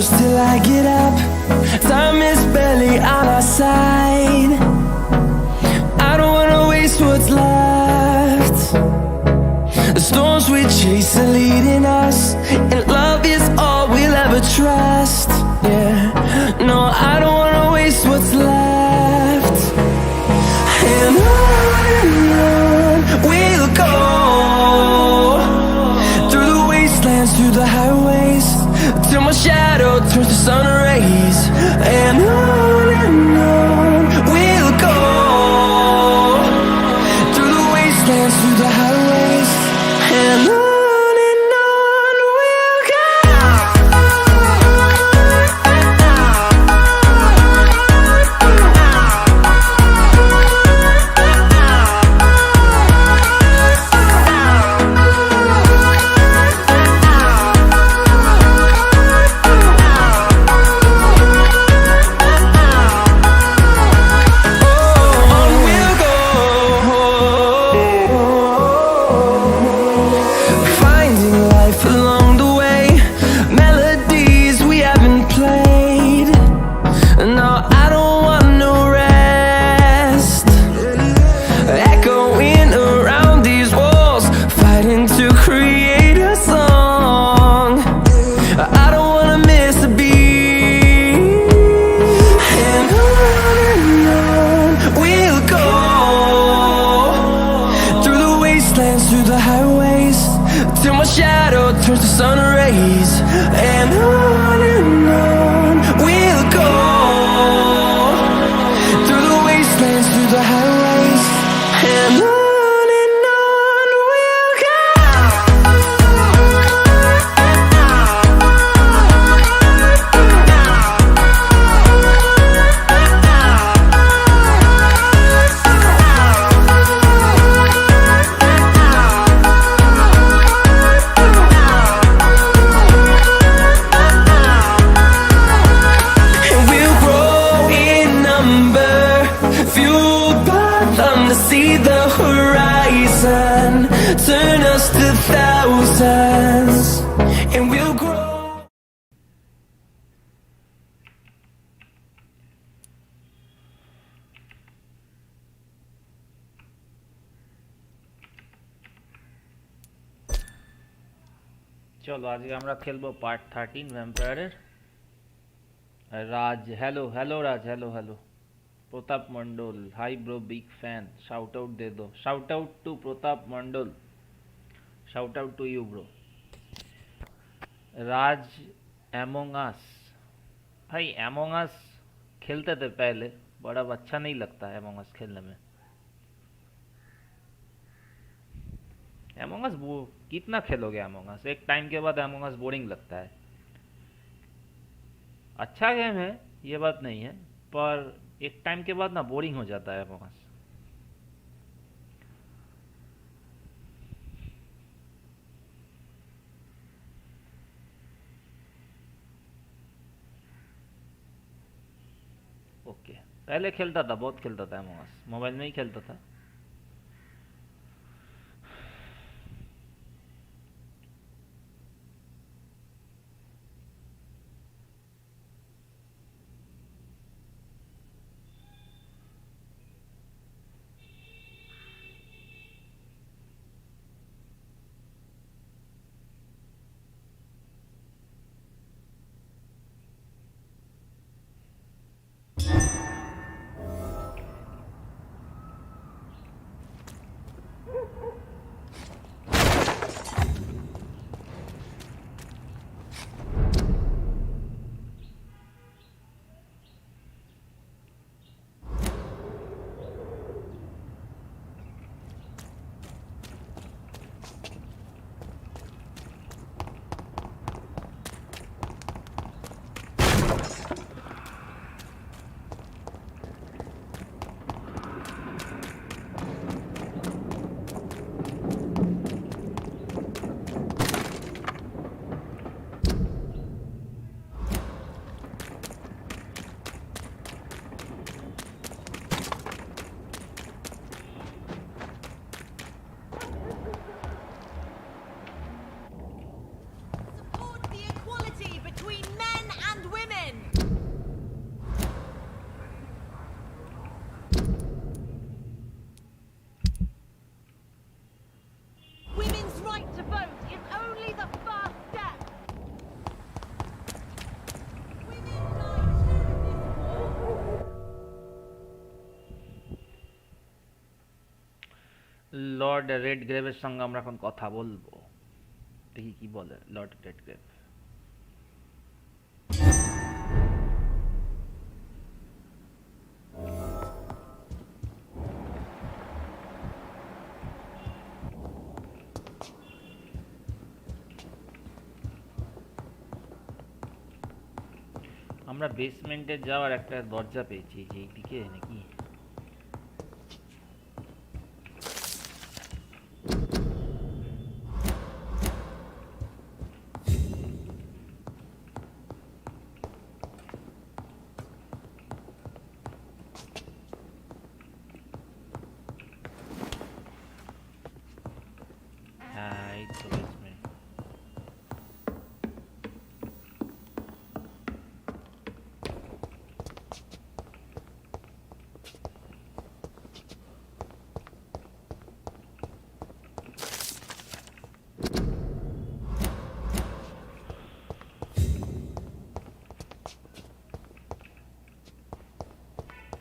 shadows till I get up. Time is barely on our side. I don't wanna waste what's left. The storms we chase are leading us, and love is all we'll ever trust. Yeah, no, I don't wanna waste what's left. And on we'll go, through the wastelands, through the highways, till my shadow turns to sun rays. And on we'll go, through the wastelands, through the highways, and on we'll go. চলো আজকে আমরা খেলবো part 13 ভ্যাম্পায়ারের। Raj, hello hello Raj, hello hello. Pratap Mondal, hi bro, big fan, shout out দে দো। Shout out to Pratap Mondal, shout out to you bro. Raj among us, भाई among अस खेलते थे पहले, बट अब अच्छा नहीं लगता है एमोंग अस खेलने में। एमोंग अस कितना खेलोगे एमोंग अस, एक टाइम के बाद एमोंग अस बोरिंग लगता है। अच्छा गेम है ये बात नहीं है, पर एक टाइम के बाद ना बोरिंग हो जाता है एमोंग अस। ओके, पहले खेलता था, बहुत खेलता था एमोंग अस, मोबाइल में ही खेलता था। লর্ড রেড গ্রেভের সঙ্গে আমরা এখন কথা বলবো, দেখি কি বলে লর্ড রেড গ্রেভ। আমরা বেসমেন্টে যাওয়ার একটা দরজা পেয়েছি, যে এইদিকে নাকি? হ্যাঁ, এই তো বেসমেন্ট।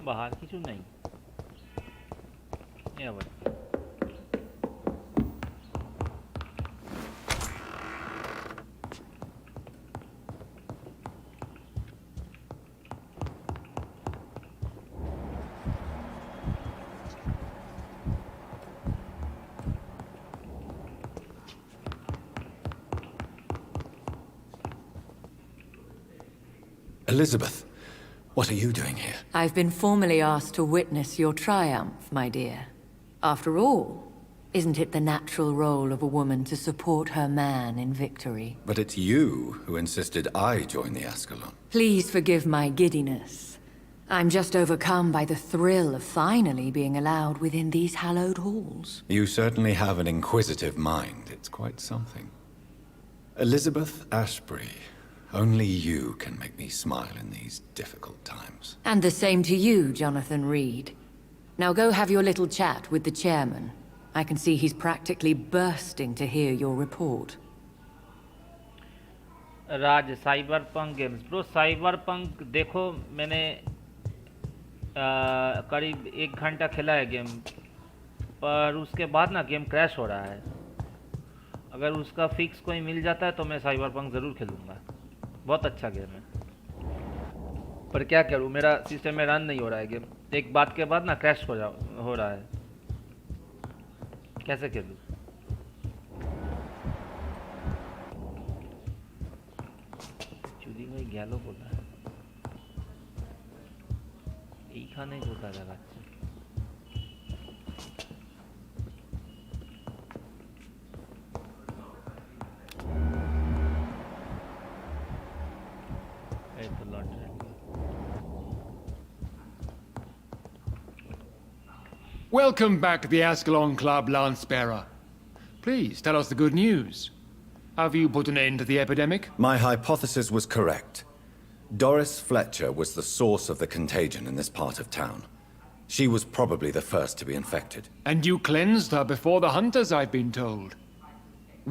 বাহার কিছু নাই, এ আবার Elizabeth, what are you doing here? I've been formally asked to witness your triumph, my dear. After all, isn't it the natural role of a woman to support her man in victory? But it's you who insisted I join the Ascalon. Please forgive my giddiness. I'm just overcome by the thrill of finally being allowed within these hallowed halls. You certainly have an inquisitive mind. It's quite something. Elizabeth Ashbury, only you can make me smile in these difficult times. And the same to you, Jonathan Reid. Now go have your little chat with the chairman. I can see he's practically bursting to hear your report. Raj cyberpunk games bro, cyberpunk देखो मैंने करीब 1 घंटा खेला है game, पर उसके बाद ना गेम क्रैश हो रहा है। अगर उसका फिक्स कोई मिल जाता है तो मैं साइबरपंक ज़रूर खेलूँगा, बहुत अच्छा गेम है। पर क्या करूँ, मेरा सिस्टम में रन नहीं हो रहा है गेम, एक बात के बाद ना क्रैश हो रहा है। कैसे खेलूँ? चुरी में গেল কোথায়? এইখানে কোথায় দেখাচ্ছে? এই তো lottery. Welcome back to the Ascalon Club, Lancebearer. Please tell us the good news. Have you put an end to the epidemic? My hypothesis was correct. Doris Fletcher was the source of the contagion in this part of town. She was probably the first to be infected. And you cleansed her before the hunters, I've been told.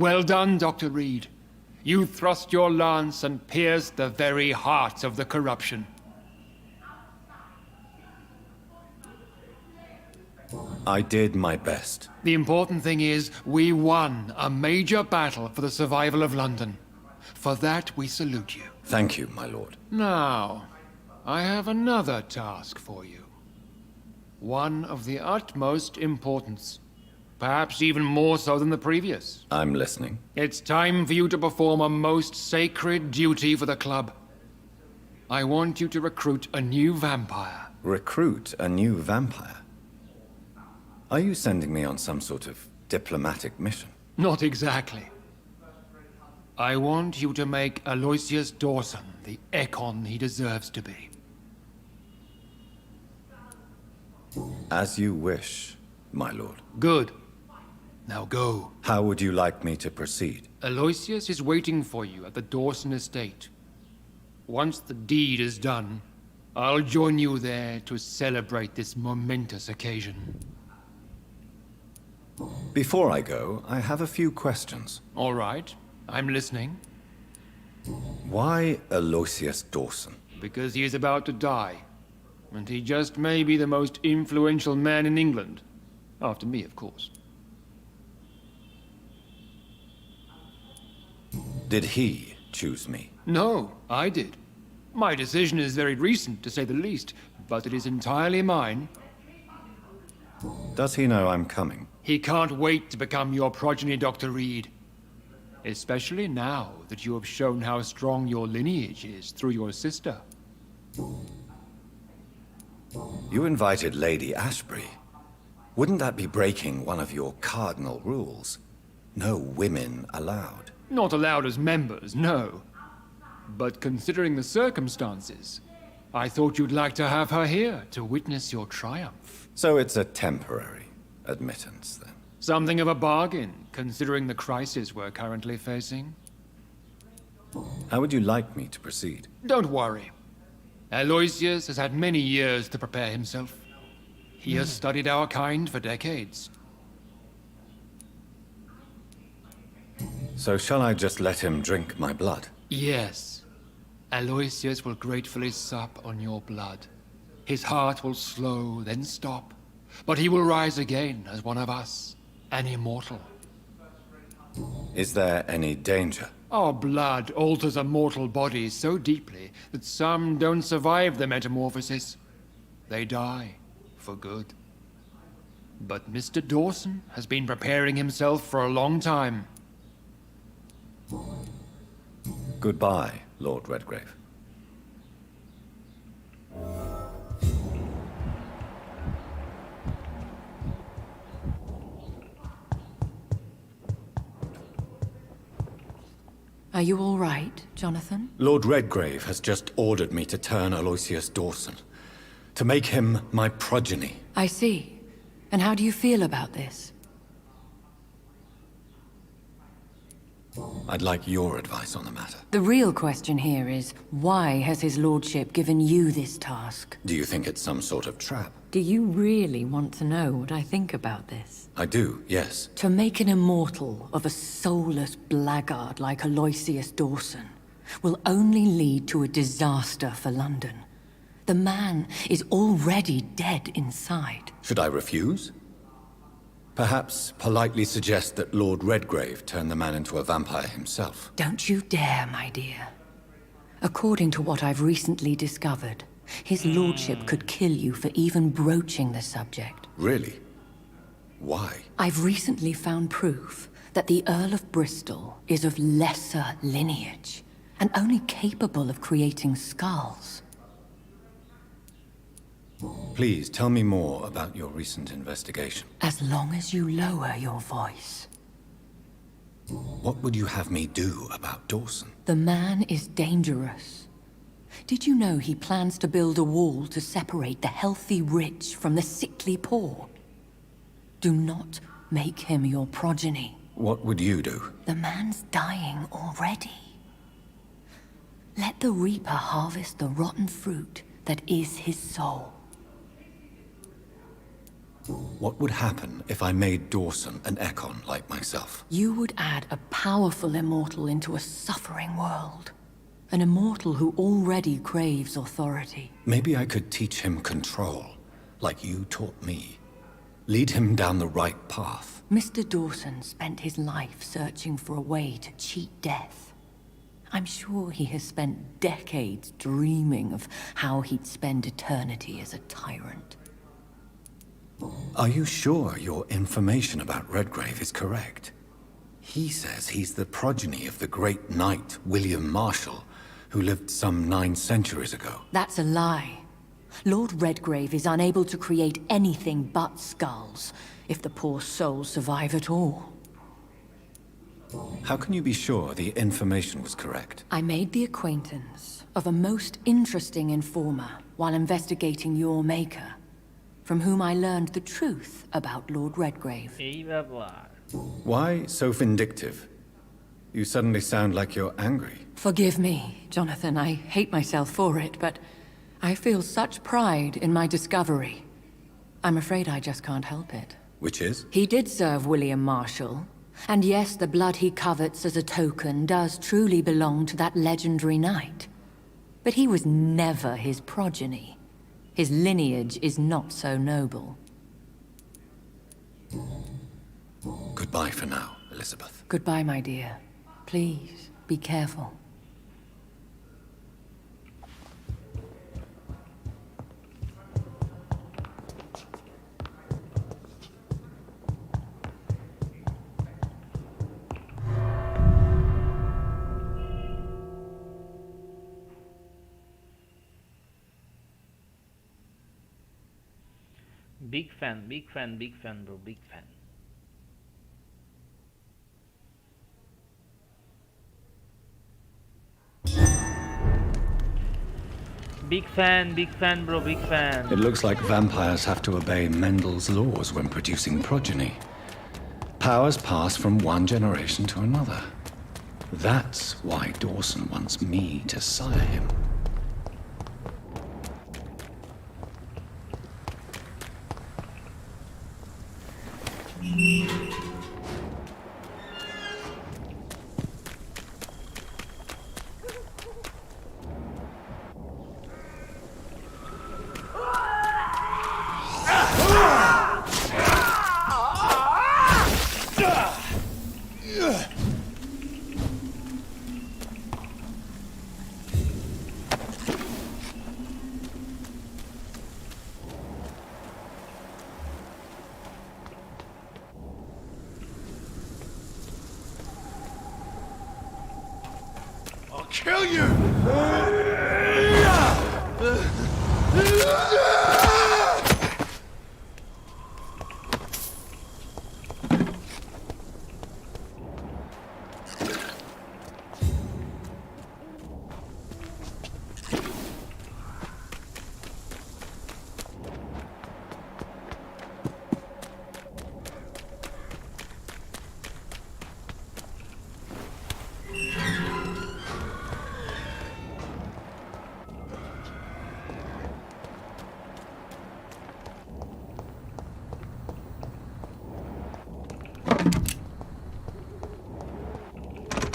Well done, Dr. Reid. You thrust your lance and pierced the very heart of the corruption. I did my best. The important thing is, we won a major battle for the survival of London. For that, we salute you. Thank you, my lord. Now, I have another task for you. One of the utmost importance. Perhaps even more so than the previous. I'm listening. It's time for you to perform a most sacred duty for the club. I want you to recruit a new vampire. Recruit a new vampire? Are you sending me on some sort of diplomatic mission? Not exactly. I want you to make Aloysius Dawson the Ekon he deserves to be. As you wish, my lord. Good. Now go. How would you like me to proceed? Aloysius is waiting for you at the Dawson estate. Once the deed is done, I'll join you there to celebrate this momentous occasion. Before I go, I have a few questions. All right. I'm listening. Why Aloysius Dawson? Because he is about to die. And he just may be the most influential man in England. After me, of course. Did he choose me? No, I did. My decision is very recent, to say the least, but it is entirely mine. Does he know I'm coming? He can't wait to become your progeny, Dr. Reid. Especially now that you have shown how strong your lineage is through your sister. You invited Lady Ashbury. Wouldn't that be breaking one of your cardinal rules? No women allowed. Not allowed as members, no. But considering the circumstances, I thought you'd like to have her here to witness your triumph. So it's a temporary admittance, then? Something of a bargain, considering the crisis we're currently facing. How would you like me to proceed? Don't worry. Aloysius has had many years to prepare himself. He has studied our kind for decades. So shall I just let him drink my blood? Yes. Aloysius will gratefully sup on your blood. His heart will slow, then stop. But he will rise again as one of us, an immortal. Is there any danger? Our blood alters a mortal body so deeply that some don't survive the metamorphosis. They die, for good. But Mr. Dawson has been preparing himself for a long time. Goodbye, Lord Redgrave. Are you all right, Jonathan? Lord Redgrave has just ordered me to turn Aloysius Dawson, to make him my progeny. I see. And how do you feel about this? I'd like your advice on the matter. The real question here is, why has his lordship given you this task? Do you think it's some sort of trap? Do you really want to know what I think about this? I do, yes. To make an immortal of a soulless blackguard like Aloysius Dawson will only lead to a disaster for London. The man is already dead inside. Should I refuse? Perhaps politely suggest that Lord Redgrave turn the man into a vampire himself. Don't you dare, my dear. According to what I've recently discovered, his lordship could kill you for even broaching the subject. Really? Why? I've recently found proof that the Earl of Bristol is of lesser lineage, and only capable of creating skulls. Please tell me more about your recent investigation. As long as you lower your voice. What would you have me do about Dawson? The man is dangerous. Did you know he plans to build a wall to separate the healthy rich from the sickly poor? Do not make him your progeny. What would you do? The man's dying already. Let the Reaper harvest the rotten fruit that is his soul. What would happen if I made Dawson an Ekon like myself? You would add a powerful immortal into a suffering world. An immortal who already craves authority. Maybe I could teach him control, like you taught me. Lead him down the right path. Mr. Dawson spent his life searching for a way to cheat death. I'm sure he has spent decades dreaming of how he'd spend eternity as a tyrant. Are you sure your information about Redgrave is correct? He says he's the progeny of the great knight William Marshall, who lived some 9 centuries ago. That's a lie. Lord Redgrave is unable to create anything but skulls, if the poor souls survive at all. How can you be sure the information was correct? I made the acquaintance of a most interesting informer while investigating your maker, from whom I learned the truth about Lord Redgrave. यही व्यापार. Why so vindictive? You suddenly sound like you're angry. Forgive me, Jonathan. I hate myself for it, but I feel such pride in my discovery. I'm afraid I just can't help it. Which is? He did serve William Marshall. And yes, the blood he covets as a token does truly belong to that legendary knight. But he was never his progeny. His lineage is not so noble. Goodbye for now, Elizabeth. Goodbye, my dear. Please, Be careful. Big fan, bro, big fan. Big fan, bro, big fan. It looks like vampires have to obey Mendel's laws when producing progeny. Powers pass from one generation to another. That's why Dawson wants me to sire him. Kill you!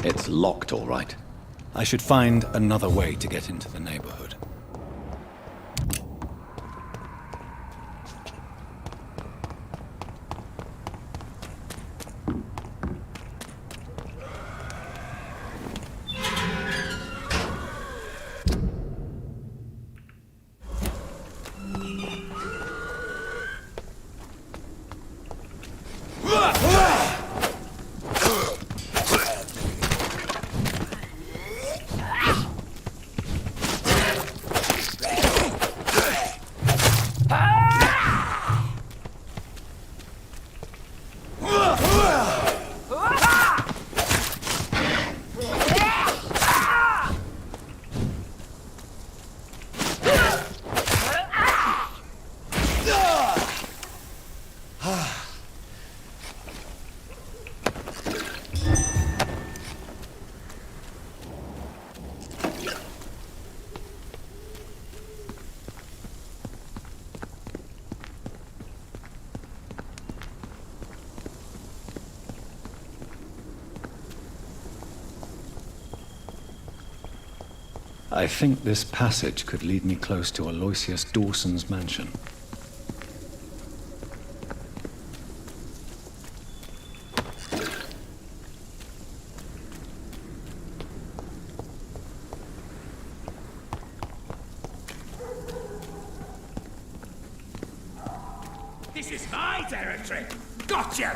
It's locked, all right. I should find another way to get into the neighborhood. I think this passage could lead me close to Aloysius Dawson's mansion. This is my territory! Gotcha!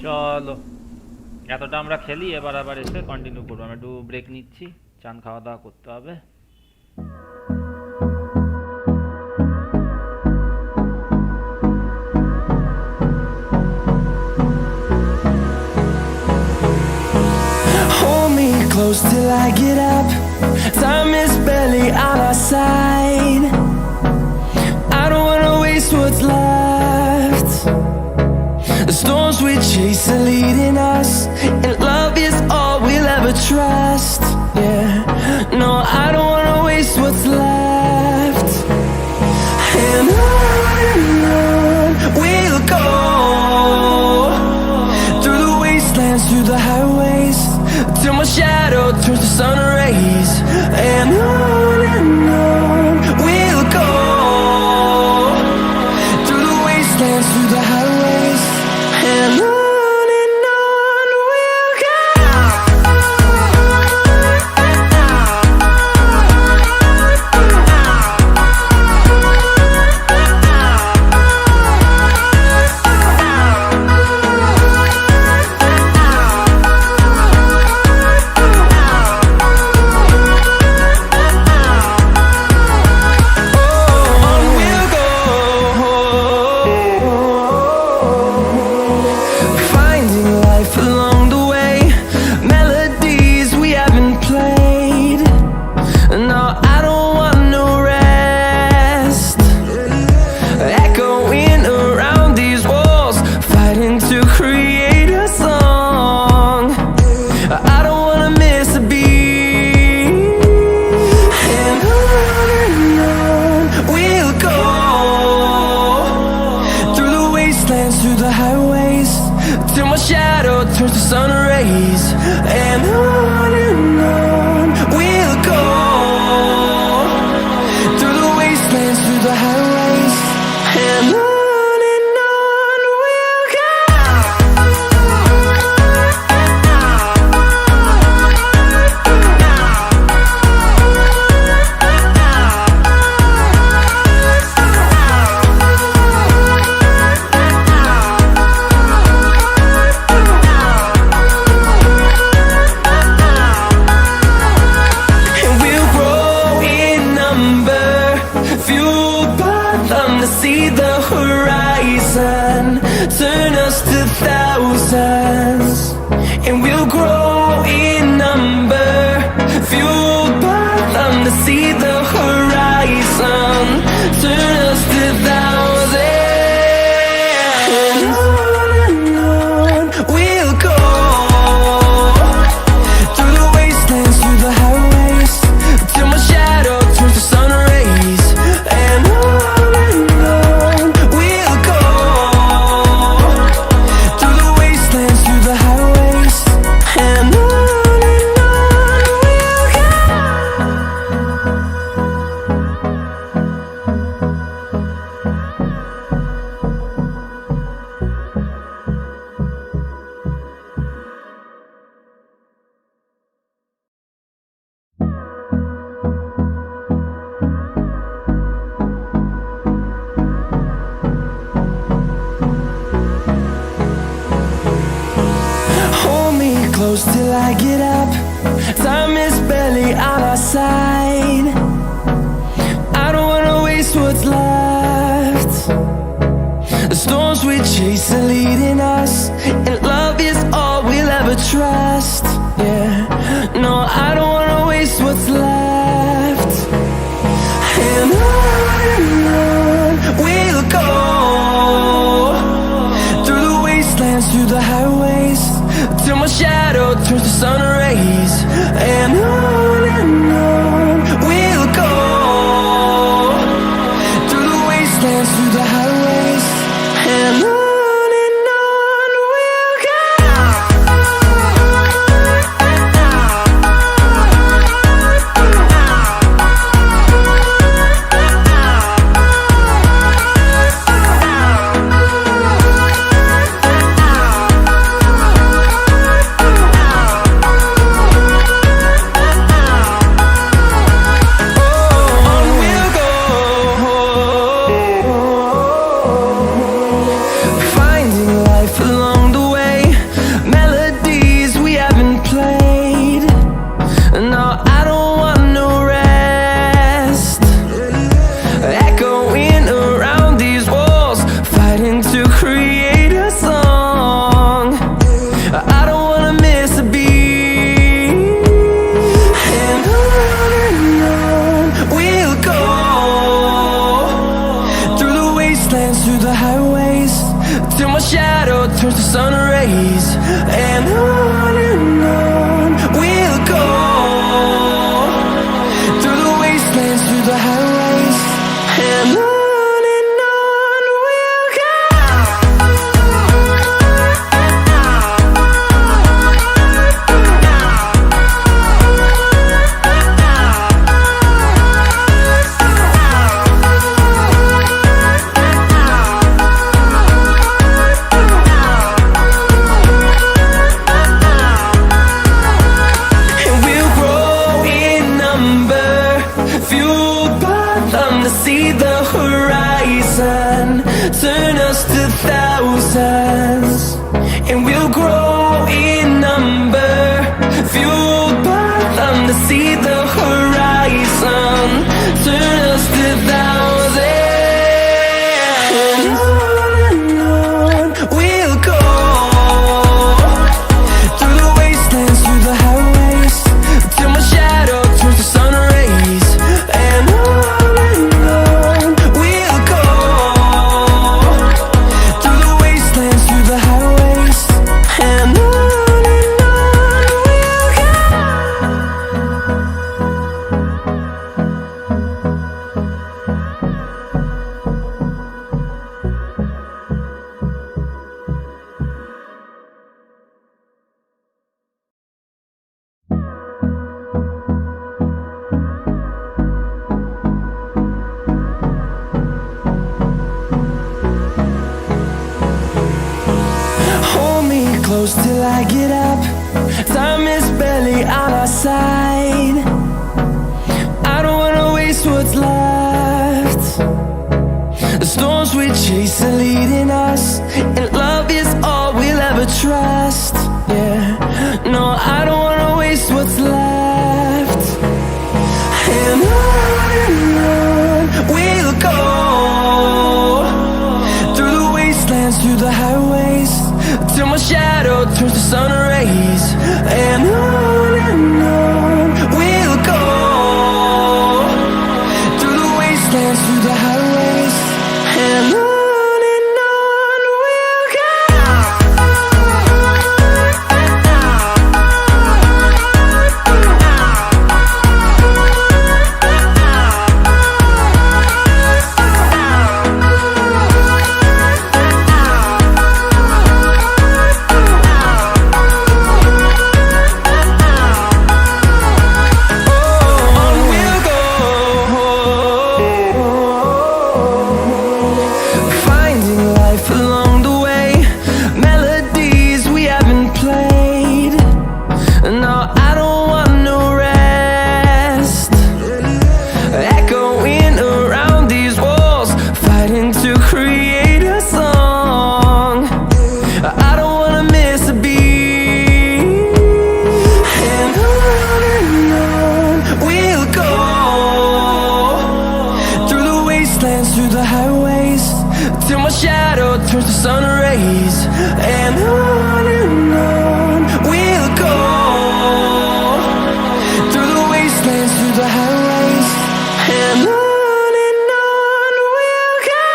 চলো এতটা আমরা খেলি এবার আবার এসে continue করবো আমরা একটু ব্রেক নিচ্ছি চান খাওয়া দাওয়া করতে হবে Hold me close till I get up. Time is barely on our side. I don't wanna waste what's left. The storms we chase are leading us, and love is all we'll ever trust. Yeah, no, I don't wanna my shadow turns to sun rays. And on we'll go, through the wastelands, through the highways. And on we'll go. Through the highways, till my shadow turns to sun rays. And on we'll go, through the wastelands, through the highways. And on we'll go. See the horizon, turn us to thousands, and we'll grow in number, fueled by them to see the horizon, turn us to thousands. And on we'll go, through the wastelands, through the highways, till my shadow turns to sun rays. And close till I get up. Time is barely on our side. I don't wanna waste what's left. The storms we chase are leading us, and love is all we'll ever trust. Yeah, no, I don't wanna waste what's left. And on we'll go, through the wastelands, through the highways, till my shadow turns to sun rays. And on we'll go, through the wastelands, through the highways. And on we'll go. Turns to sun rays. And on we'll go, through the wastelands, through the highways. And on we'll go. horizon, turn us to thousands, and we'll grow in number, fueled by them to see the horizon, turn us to thousands, and on we'll go, through the wastelands, through the highways, till my shadow turns to sun rays, and on we'll go, through the wastelands, through the highways, and on we'll go. Hold me close till I get up. Time is barely on our side. I don't wanna waste what's left. The storms we chase are leading us, and love is all we'll ever trust. Yeah, no, I don't wanna waste what's left. And on we'll go, through the wastelands, through the highways, till my shadow turns to sun rays, and on we'll go, through the wastelands, through the highways, and on we'll go. On we'll go, finding life along the way, melodies we haven't played. No, I don't want no rest, echoing around these walls, fighting to create a song. I don't wanna miss a beat, and on we'll go, through the wastelands, through the highways, till my shadow turns to sun rays, and on we'll go, through the wastelands, through the highways, and on we'll go.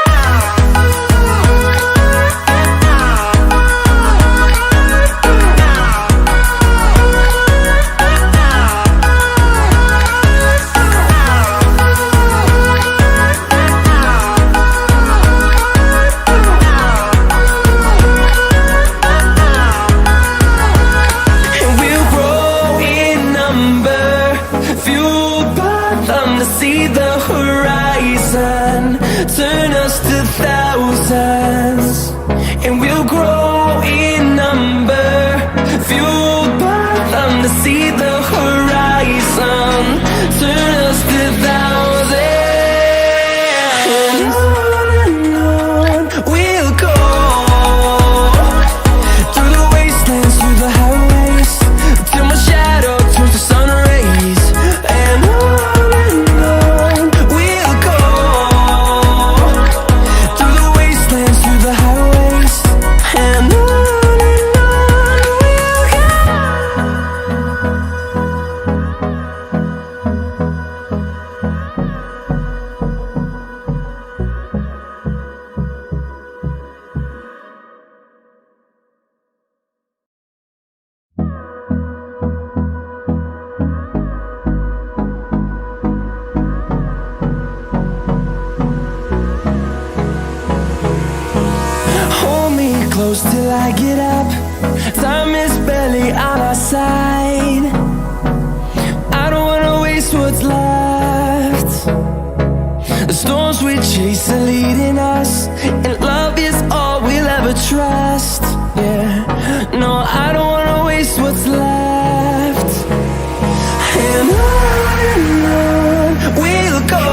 And we'll grow in number, fueled by them to see the horizon, turn us to thousands, and we'll grow in number, fueled by them to see the horizon, turn us to thousands, and on we'll go, through the wastelands, through the highways, till my shadow turns to sun rays, and on we'll go, through the wastelands, through the highways, and on we'll go. Hold me close till I get up. Time is barely on our side. I don't wanna waste what's left. The storms we chase are leading us, and love is all we'll ever trust. Yeah, no, I don't wanna waste what's left. And on we'll go,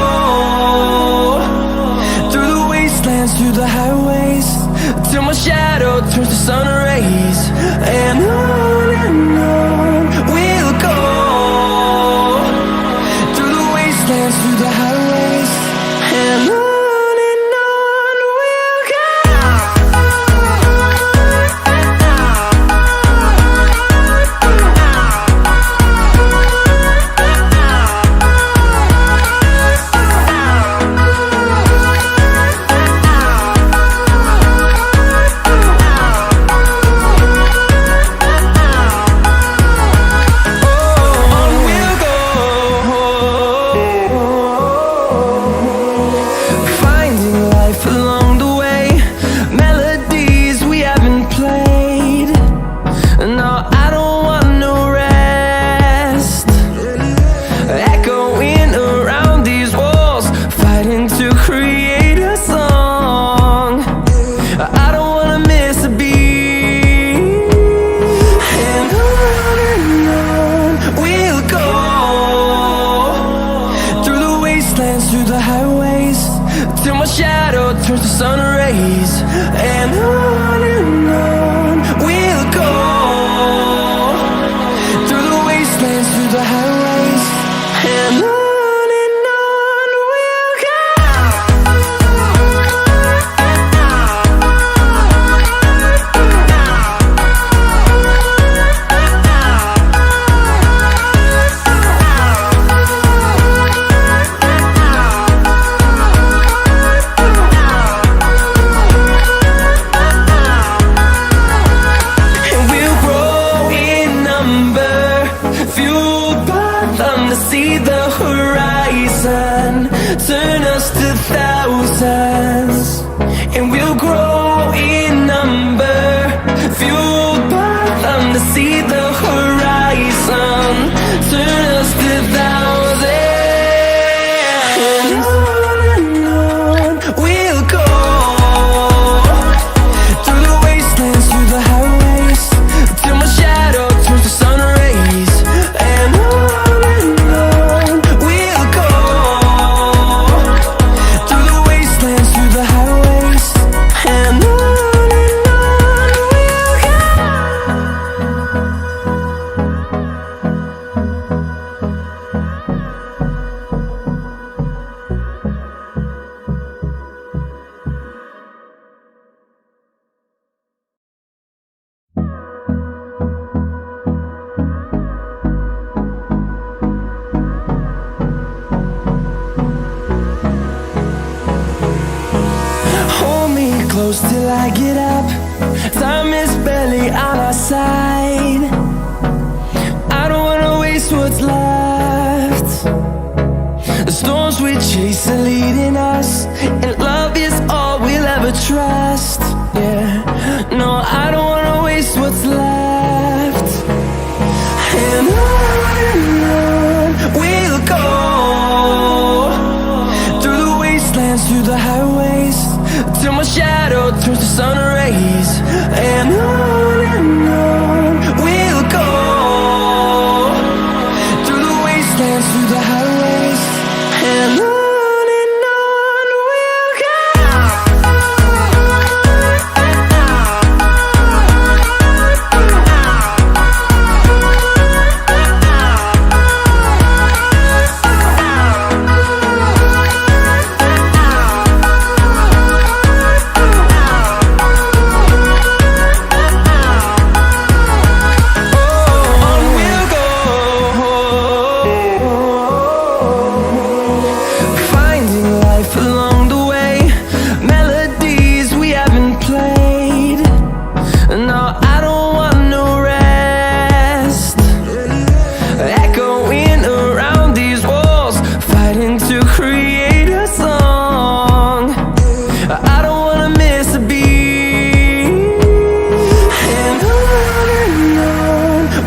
wastelands, through the highways, till my shadow turns to sun rays. And on we'll go, through the wastelands, through the highways, and on we'll go. See the horizon turn us to thousands, and we'll grow in number, fueled by them to see the horizon turn us to thousands. And on we'll go, through the wastelands, through the highways, till my shadow turns to sun rays. And close till I get up. Time is barely on our side. I don't wanna waste what's left. The storms we chase are leading us, and love is all we'll ever trust. Yeah, no, I don't wanna waste what's left. And on we'll go, through the wastelands, through the highways, till my shadow turns to sun rays. And on we'll go, through the wastelands, through the highways, and on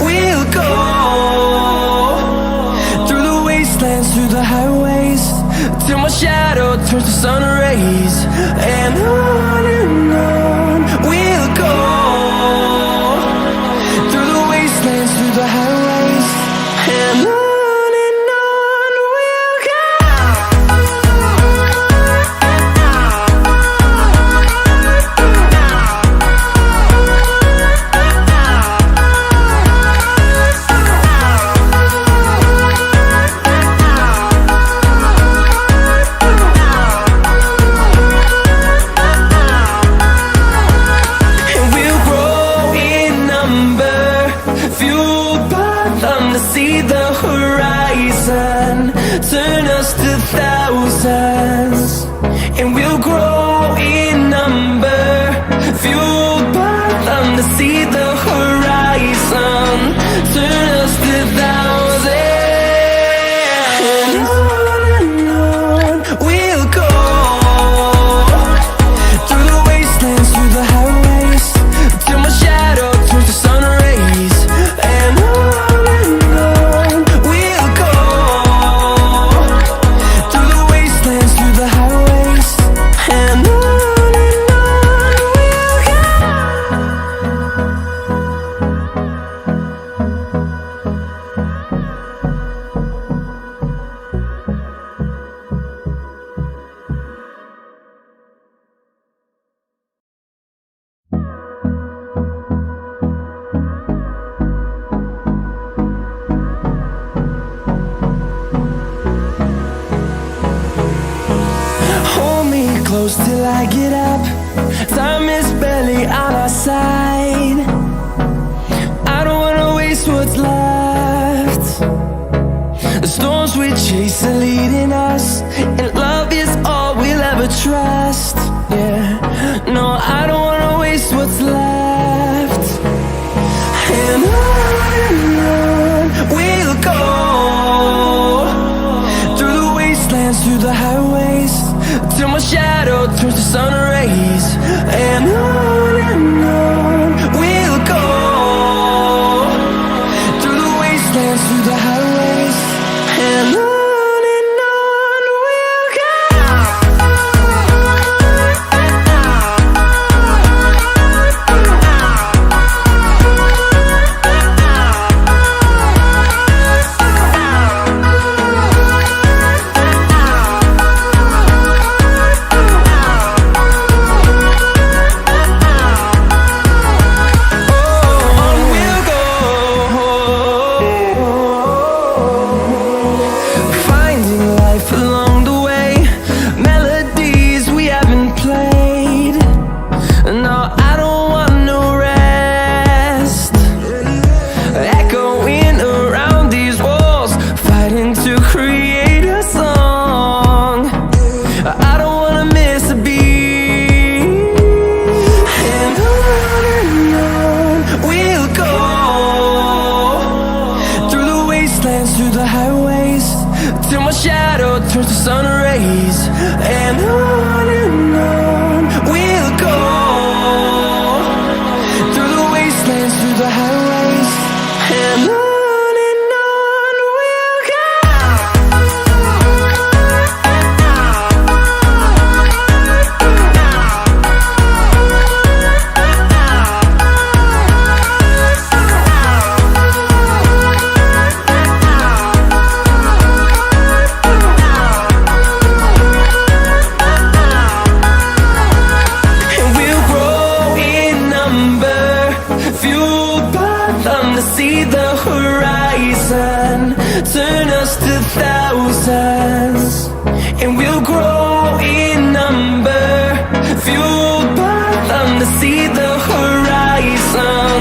we'll go. Through the highways, till my shadow turns to sun rays. And on we'll go, through the wastelands, through the highways, and on we'll go. See the horizon turn us to thousands, and we'll grow in number, fueled by them to see the horizon turn us to thousands. And on we'll go, through the wastelands, through the highways, till my shadow turns to sun rays. And close till I get up. Time is barely on our side. I don't wanna waste what's left. The storms we chase are leading us, and love is all we'll ever trust. Yeah, no, I don't wanna waste what's left. And on we'll go, through the wastelands, through the highways, till my shadow turns to sun rays. And on we'll go, through the wastelands, through the highways, and on we'll go. Through the highways, till my shadow turns to sun rays. And on we'll go, through the wastelands, through the highways, and on we'll go. See the horizon, turn us to thousands, and we'll grow in number, fueled by them to see the horizon,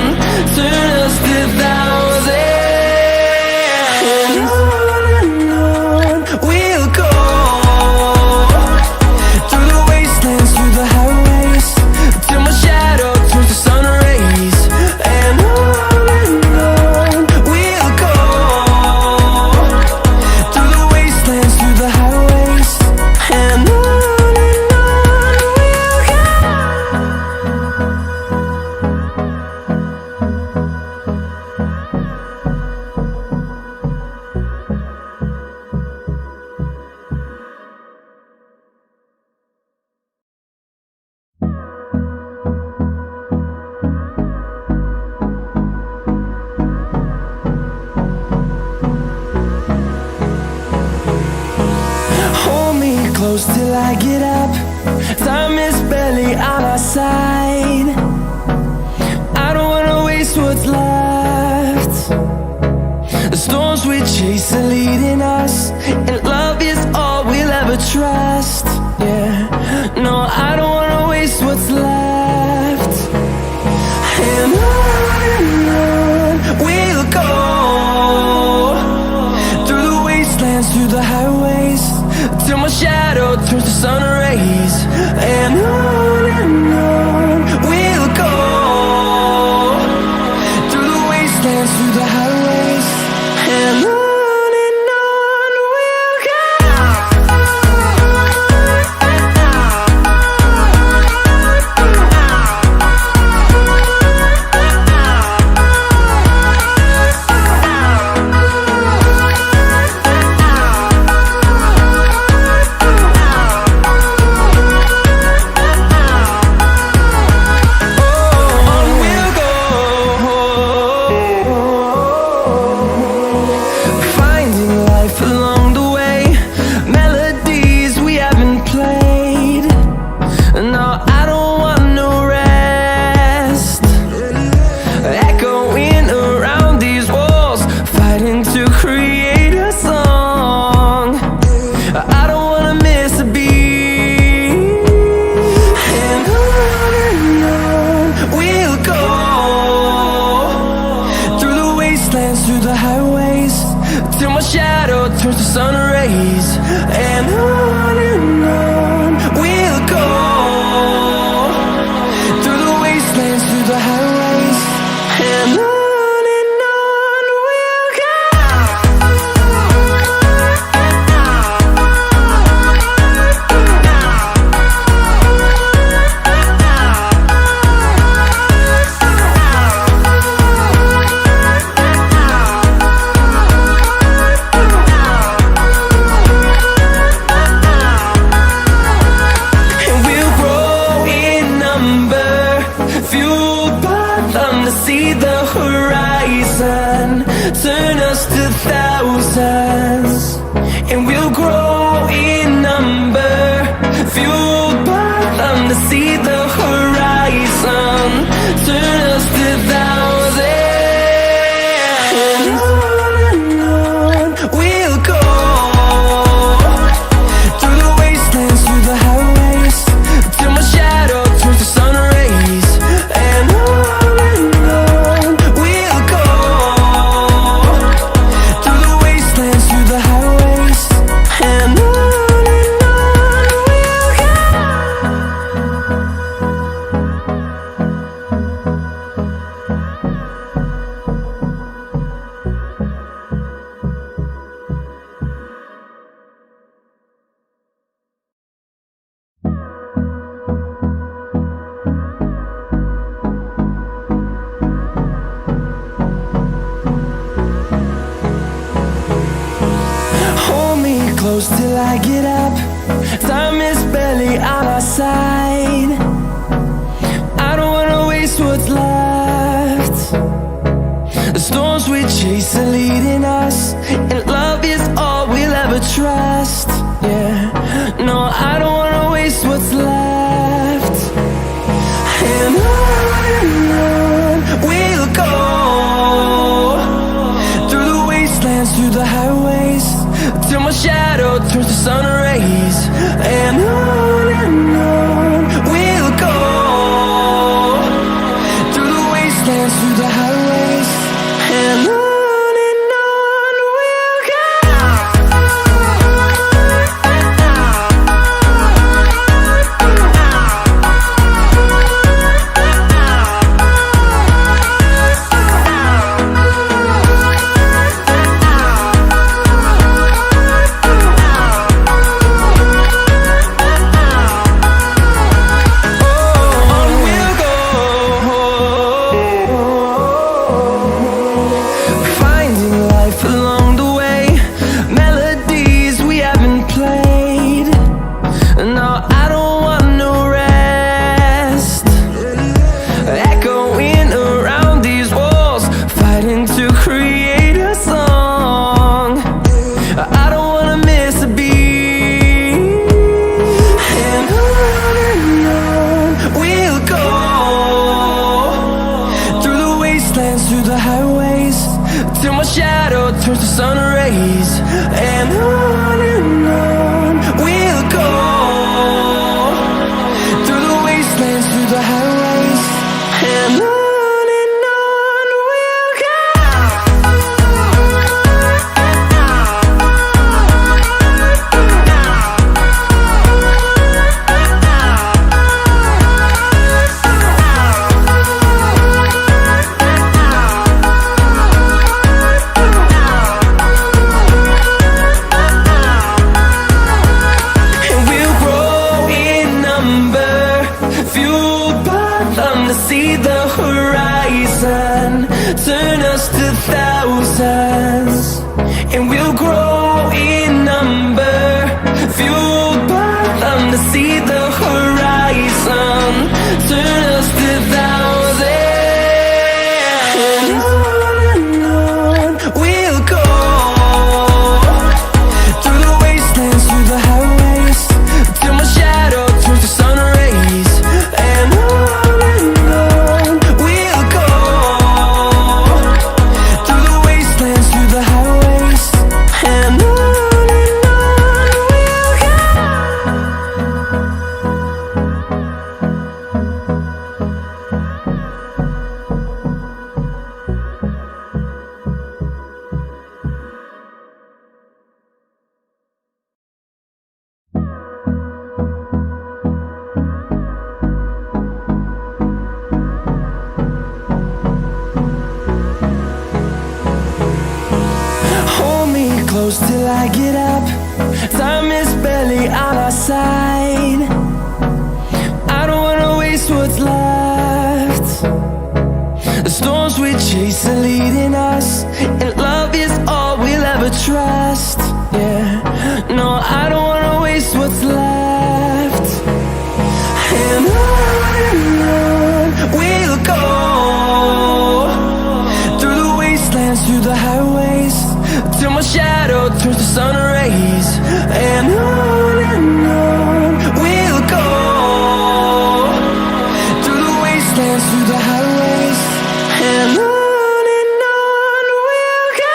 turn us to thousands, and on we'll go, through the wastelands, through the highways, till my shadow turns to sun rays. And close till I get up. Time is barely on our side. I don't wanna waste what's left. The storms we chase are leading us, and love is all we'll ever trust. Yeah, no, I don't wanna waste what's left. And on we'll go, through the wastelands, through the highways, till my shadow turns to sun rays. And on we'll go, through the wastelands, through the highways, and on we'll go. I don't wanna miss a beat. till my shadow turns to sun rays. And on we'll go, through the wastelands, through the highways. And on we'll go. See the horizon, turn us to thousands, and we'll grow in number, fueled by them to see the horizon, turn us to thousands, and on we'll go, through the wastelands, through the highways, till my shadow turns to sun rays. And close till I get up. Time is barely on our side. I don't wanna waste what's left. The storms we chase are leading us, and love is all we'll ever trust. Yeah, no, I don't wanna waste what's left. And on we'll go, through the wastelands, through the highways, till my shadow turns to sun rays. And on we'll go, through the wastelands, through the highways. And on we'll go. Through the highways, till my shadow turns to sun rays. And on we'll go, through the wastelands, through the highways. And on we'll go. See the horizon, turn us to thousands, and we'll grow in number, fueled by them to see the horizon, turn us to thousands. And on we'll go, through the wastelands, through the highways, till my shadow turns to sun rays. And and close till I get up. Time is barely on our side. I don't wanna waste what's left. The storms we chase are leading us, and love is all we'll ever trust. Yeah, no, I don't wanna waste what's left. And on we'll go, through the wastelands, through the highways, till my shadow turns to sun rays. And on we'll go, through the wastelands, through the highways, and on we'll go.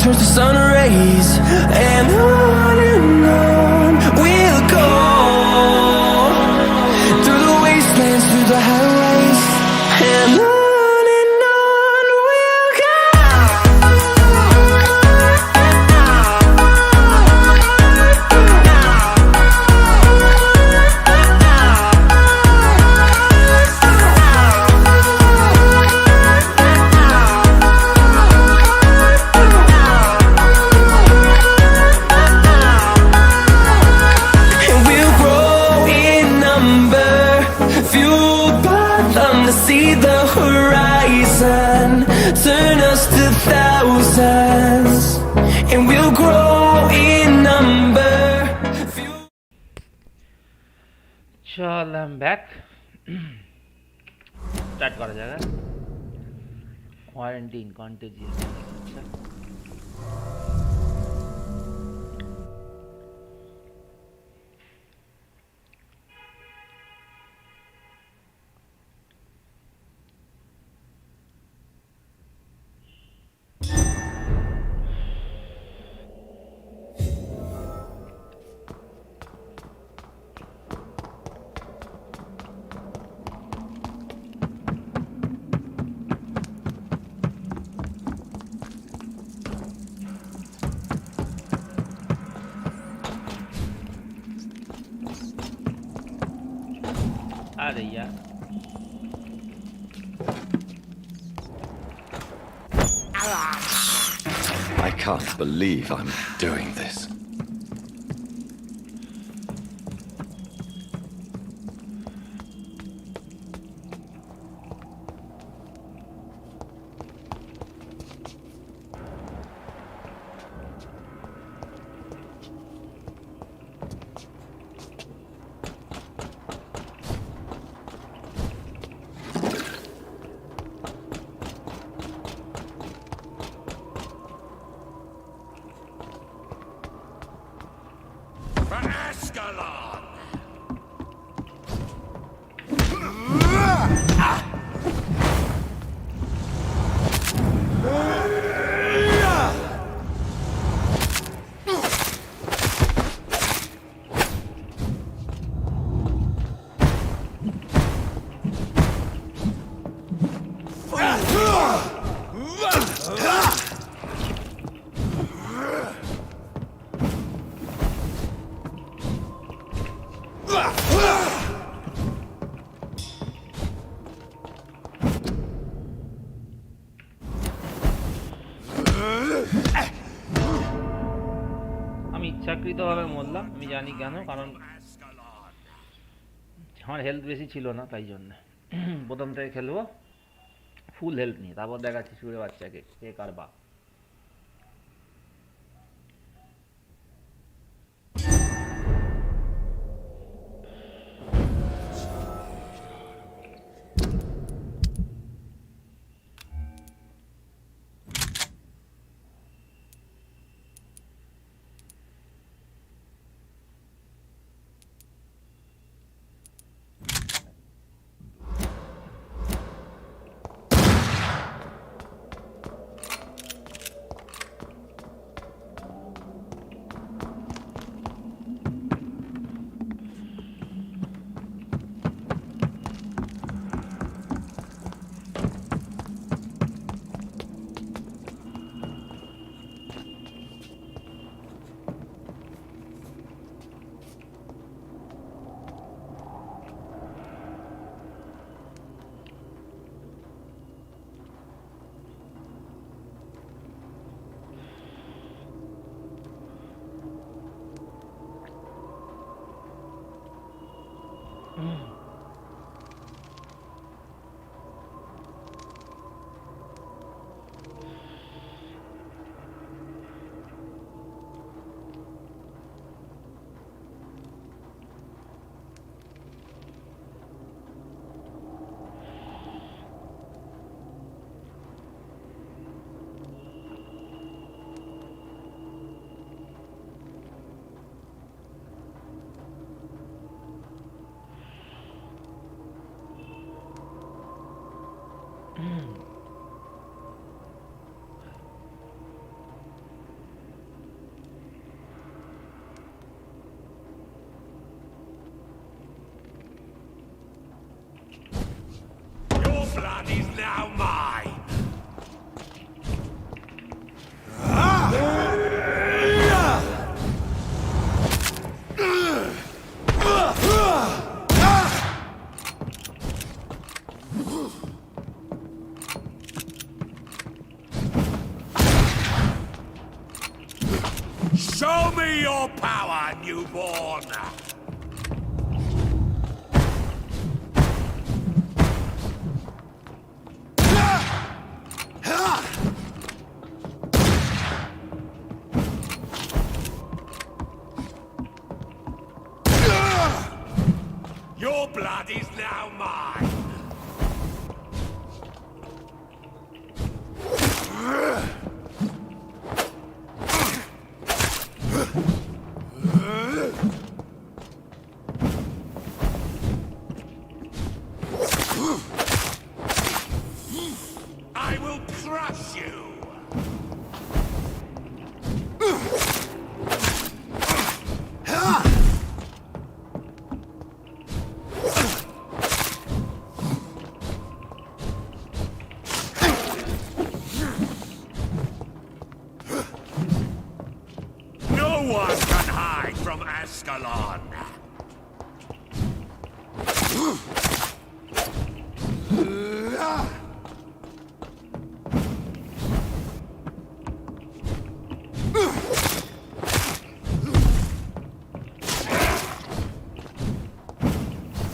Turns to sun rays, and on we'll go, through the wastelands, through the highways, and on we'll go. See the horizon, turn us to thousands, and we'll grow in number. चल I'm back. Start करा जाएगा. Quarantine contagious. I can't believe I'm doing this. ইচ্ছাকৃতভাবে মরলাম, আমি জানি কেন, কারণ আমার health বেশি ছিল না, তাই জন্য প্রথম থেকে খেলবো ফুল হেলথ নিয়ে, তারপর দেখাচ্ছি সুরে বাচ্চাকে কে কার বাপ। Your blood is now mine. Show me your power, newborn! Your blood is now mine! I will crush you! No one can hide from Ascalon!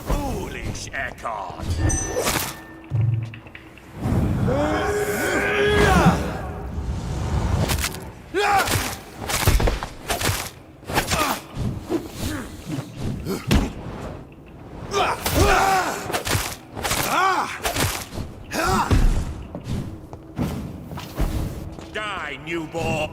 Foolish Eckhart! Die, newborn!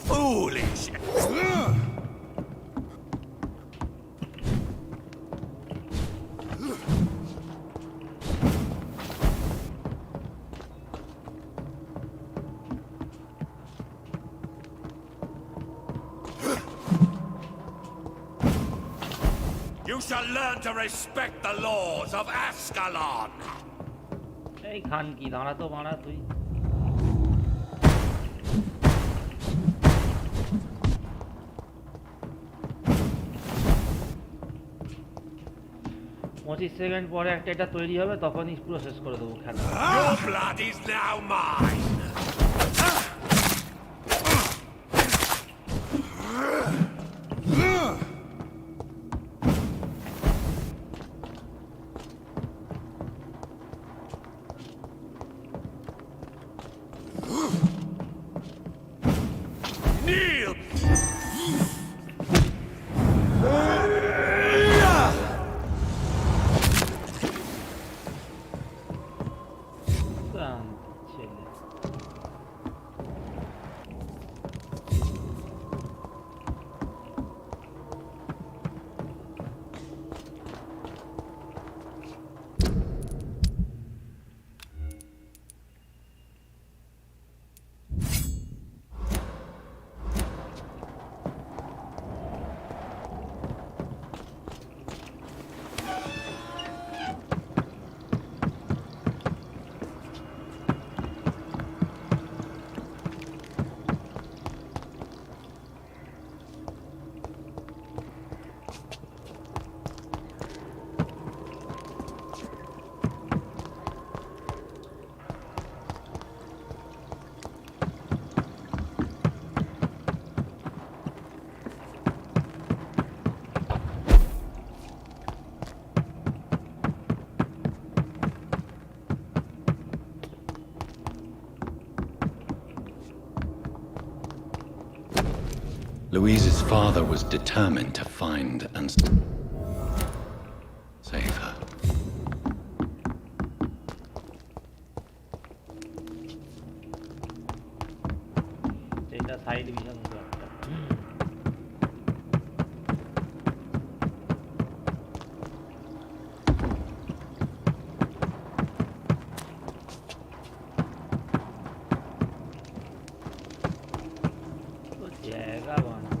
Foolish! You shall learn to respect the laws of Ascalon! এই খান কি দাঁড়া তো মারা তুই। পঁচিশ second পরে একটা এটা তৈরি হবে তখনই পুরো শেষ করে দেবো খেলা। Your blood is now mine! Kneel! ছেলে Louise's father was determined to find and save her. এটা সাইড মিশন তো একটা তো জায়গা বানাচ্ছে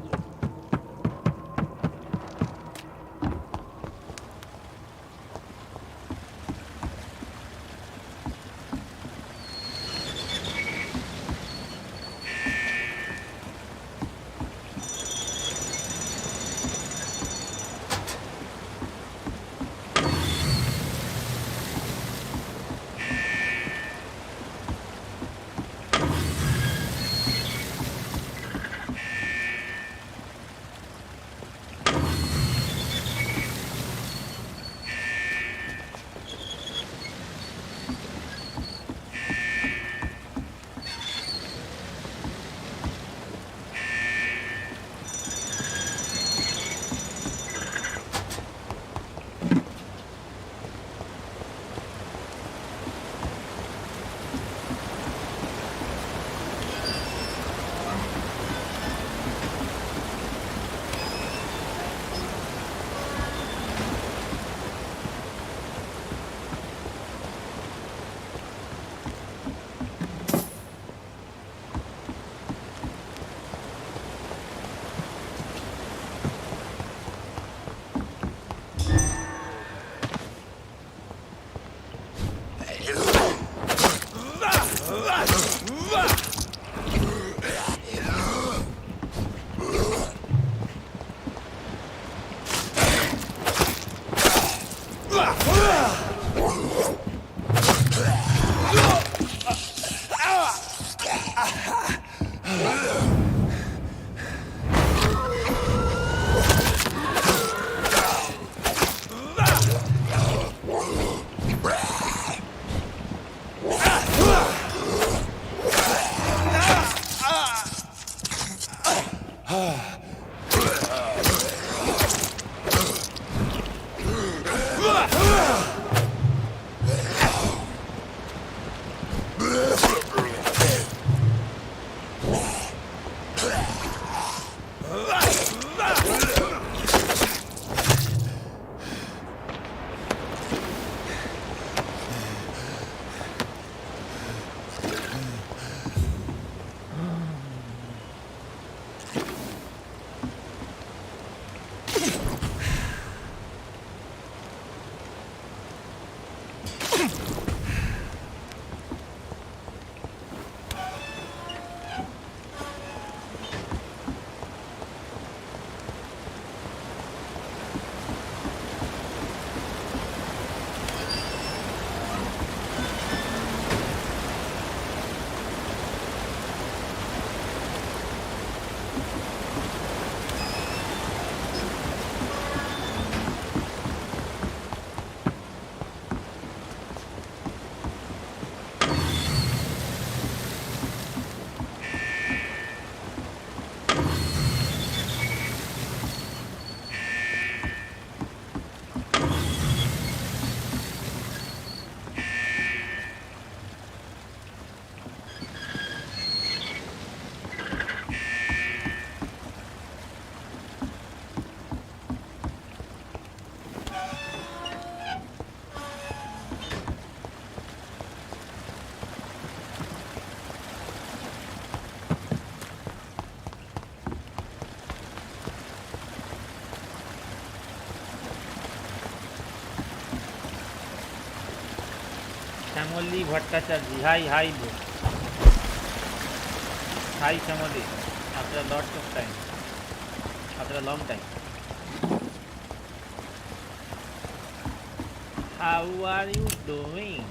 Shyamali Bhattacharya hi hi bro hi Shyamali after lots of time after a long time how are you doing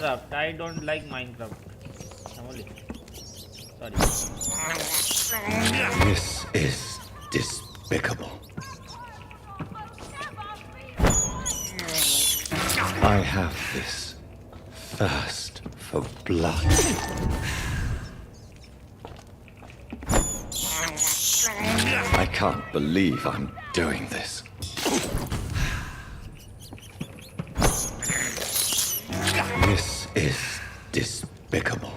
Minecraft. I don't like Minecraft. Sorry. This is despicable. I have this thirst for blood. I can't believe I'm doing this. This is despicable.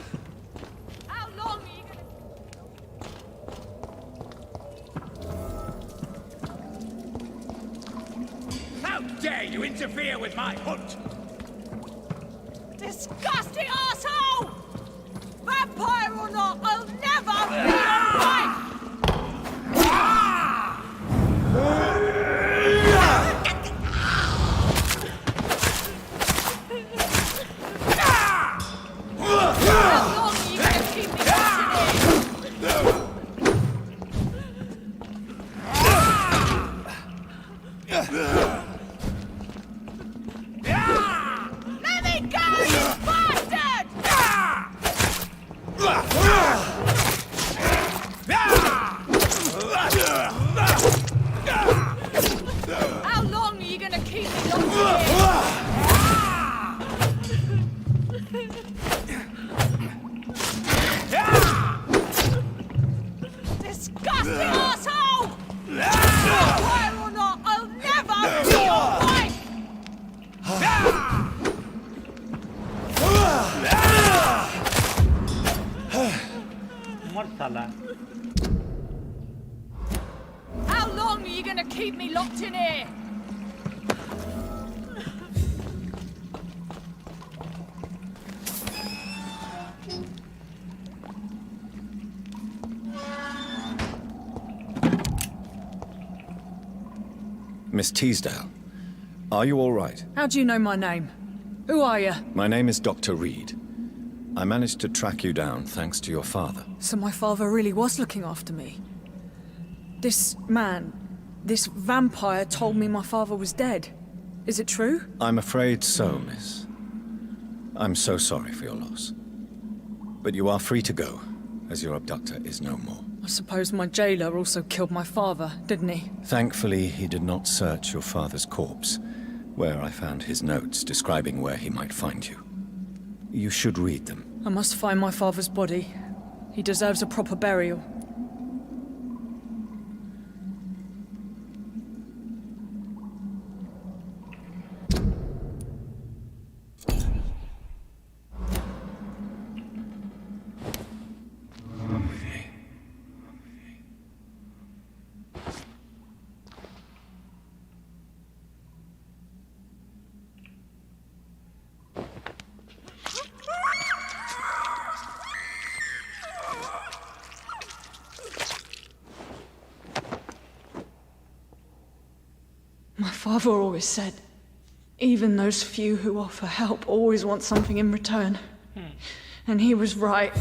How long are you gonna... How dare you interfere with my hunt? Disgusting asshole! Vampire or not, I'll never be your wife! How long are you gonna keep me Let me go, you bastard! How long are you gonna keep me locked in? Disgusting asshole! Vampire or not, I'll never be your wife! मर साला How long are you gonna keep me locked in here? Miss Teasdale, are you all right? How do you know my name? Who are you? My name is Dr. Reid. I managed to track you down thanks to your father. So my father really was looking after me. This man, this vampire told me my father was dead. Is it true? I'm afraid so, miss. I'm so sorry for your loss. But you are free to go, as your abductor is no more. I suppose my jailer also killed my father, didn't he? Thankfully, he did not search your father's corpse, where I found his notes describing where he might find you. You should read them. I must find my father's body. He deserves a proper burial. My father always said, even those few who offer help always want something in return. And he was right.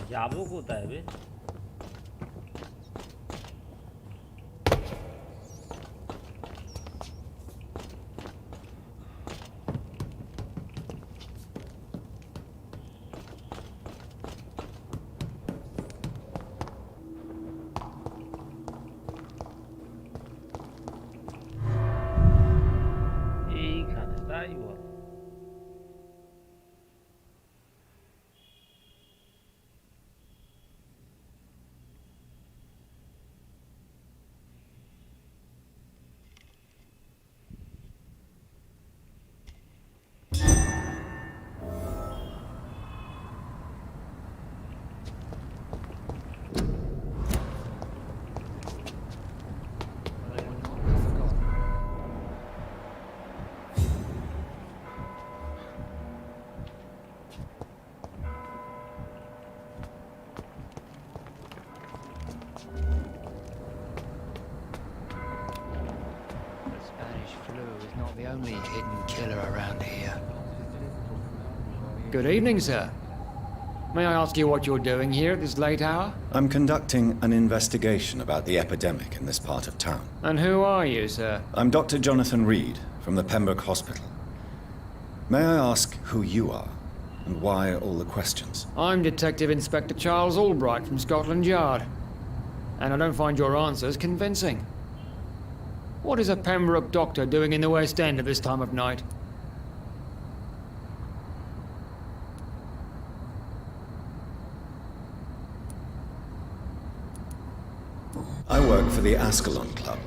जाबो को होता है बे ही हुआ। The only hidden killer around here. Good evening, sir. May I ask you what you're doing here at this late hour? I'm conducting an investigation about the epidemic in this part of town. And who are you, sir? I'm Dr. Jonathan Reid from the Pembroke Hospital. May I ask who you are and why all the questions? I'm Detective Inspector Charles Albright from Scotland Yard. And I don't find your answers convincing. What is a Pembroke doctor doing in the West End at this time of night? I work for the Ascalon Club.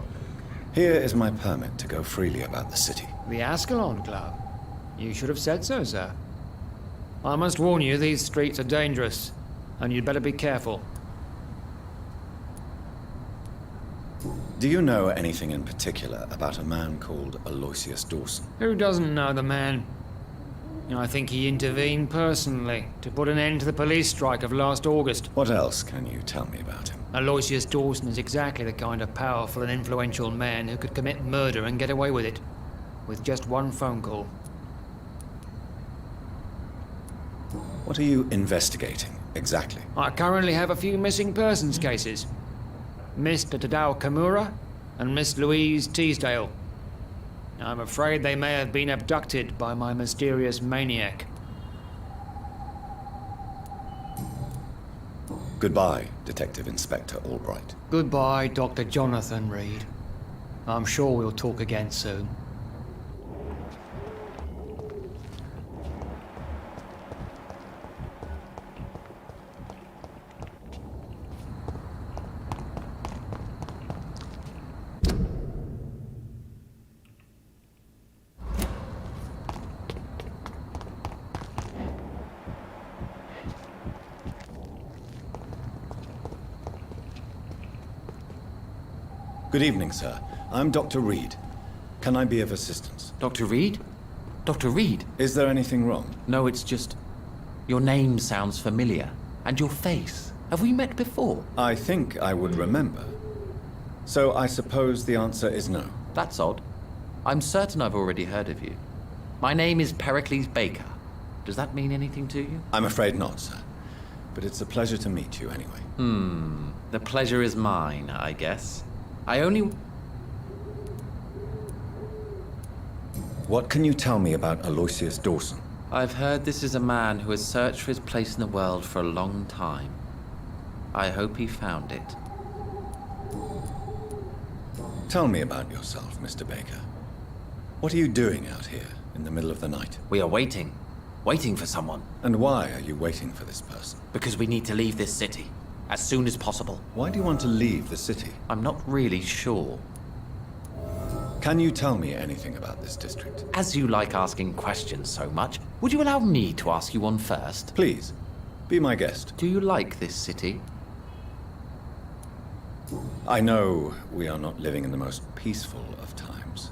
Here is my permit to go freely about the city. The Ascalon Club? You should have said so, sir. I must warn you, these streets are dangerous, and you'd better be careful. Do you know anything in particular about a man called Aloysius Dawson? Who doesn't know the man? I think he intervened personally to put an end to the police strike of last August. What else can you tell me about him? Aloysius Dawson is exactly the kind of powerful and influential man who could commit murder and get away with it, with just one phone call. What are you investigating, exactly? I currently have a few missing persons cases. Mr. Tadao Kimura and Miss Louise Teasdale. I'm afraid they may have been abducted by my mysterious maniac. Goodbye, Detective Inspector Albright. Goodbye, Dr. Jonathan Reid. I'm sure we'll talk again soon. Good evening, sir. I'm Dr. Reid. Can I be of assistance? Dr. Reid? Dr. Reid? Is there anything wrong? No, it's just... your name sounds familiar. And your face. Have we met before? I think I would remember. So I suppose the answer is no. That's odd. I'm certain I've already heard of you. My name is Pericles Baker. Does that mean anything to you? I'm afraid not, sir. But it's a pleasure to meet you anyway. The pleasure is mine, I guess. I only... What can you tell me about Aloysius Dawson? I've heard this is a man who has searched for his place in the world for a long time. I hope he found it. Tell me about yourself, Mr. Baker. What are you doing out here in the middle of the night? We are waiting. Waiting for someone. And why are you waiting for this person? Because we need to leave this city. As soon as possible. Why do you want to leave the city? I'm not really sure. Can you tell me anything about this district? As you like asking questions so much, would you allow me to ask you one first? Please, be my guest. Do you like this city? I know we are not living in the most peaceful of times,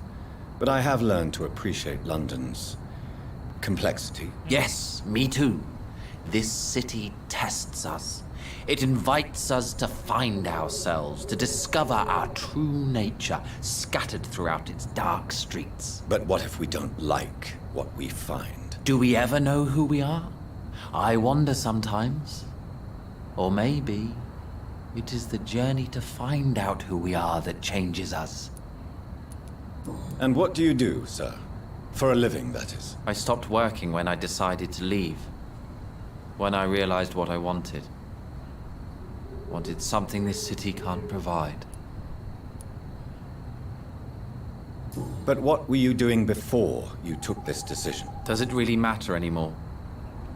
but I have learned to appreciate London's complexity. Yes, me too. This city tests us. It invites us to find ourselves, to discover our true nature, scattered throughout its dark streets. But what if we don't like what we find? Do we ever know who we are? I wonder sometimes. Or maybe it is the journey to find out who we are that changes us. And what do you do, sir? For a living, that is. I stopped working when I decided to leave. When I realized what I wanted. Wanted something this city can't provide. But what were you doing before you took this decision? Does it really matter anymore?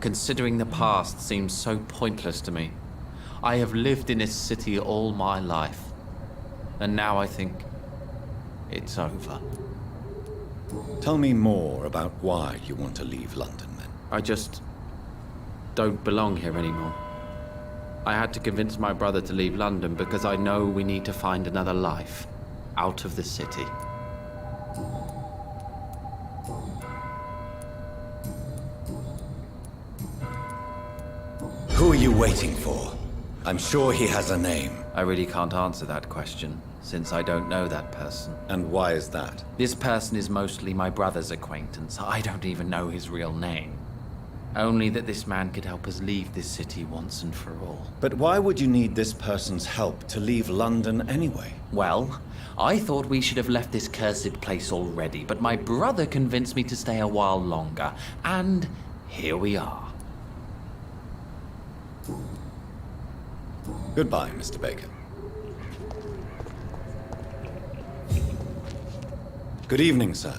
Considering the past seems so pointless to me. I have lived in this city all my life. And now I think it's over. Tell me more about why you want to leave London, then. I just don't belong here anymore. I had to convince my brother to leave London because I know we need to find another life out of the city. Who are you waiting for? I'm sure he has a name. I really can't answer that question, since I don't know that person. And why is that? This person is mostly my brother's acquaintance. I don't even know his real name. Only that this man could help us leave this city once and for all. But why would you need this person's help to leave London anyway? Well, I thought we should have left this cursed place already, but my brother convinced me to stay a while longer. And here we are. Goodbye, Mr. Baker. Good evening, sir.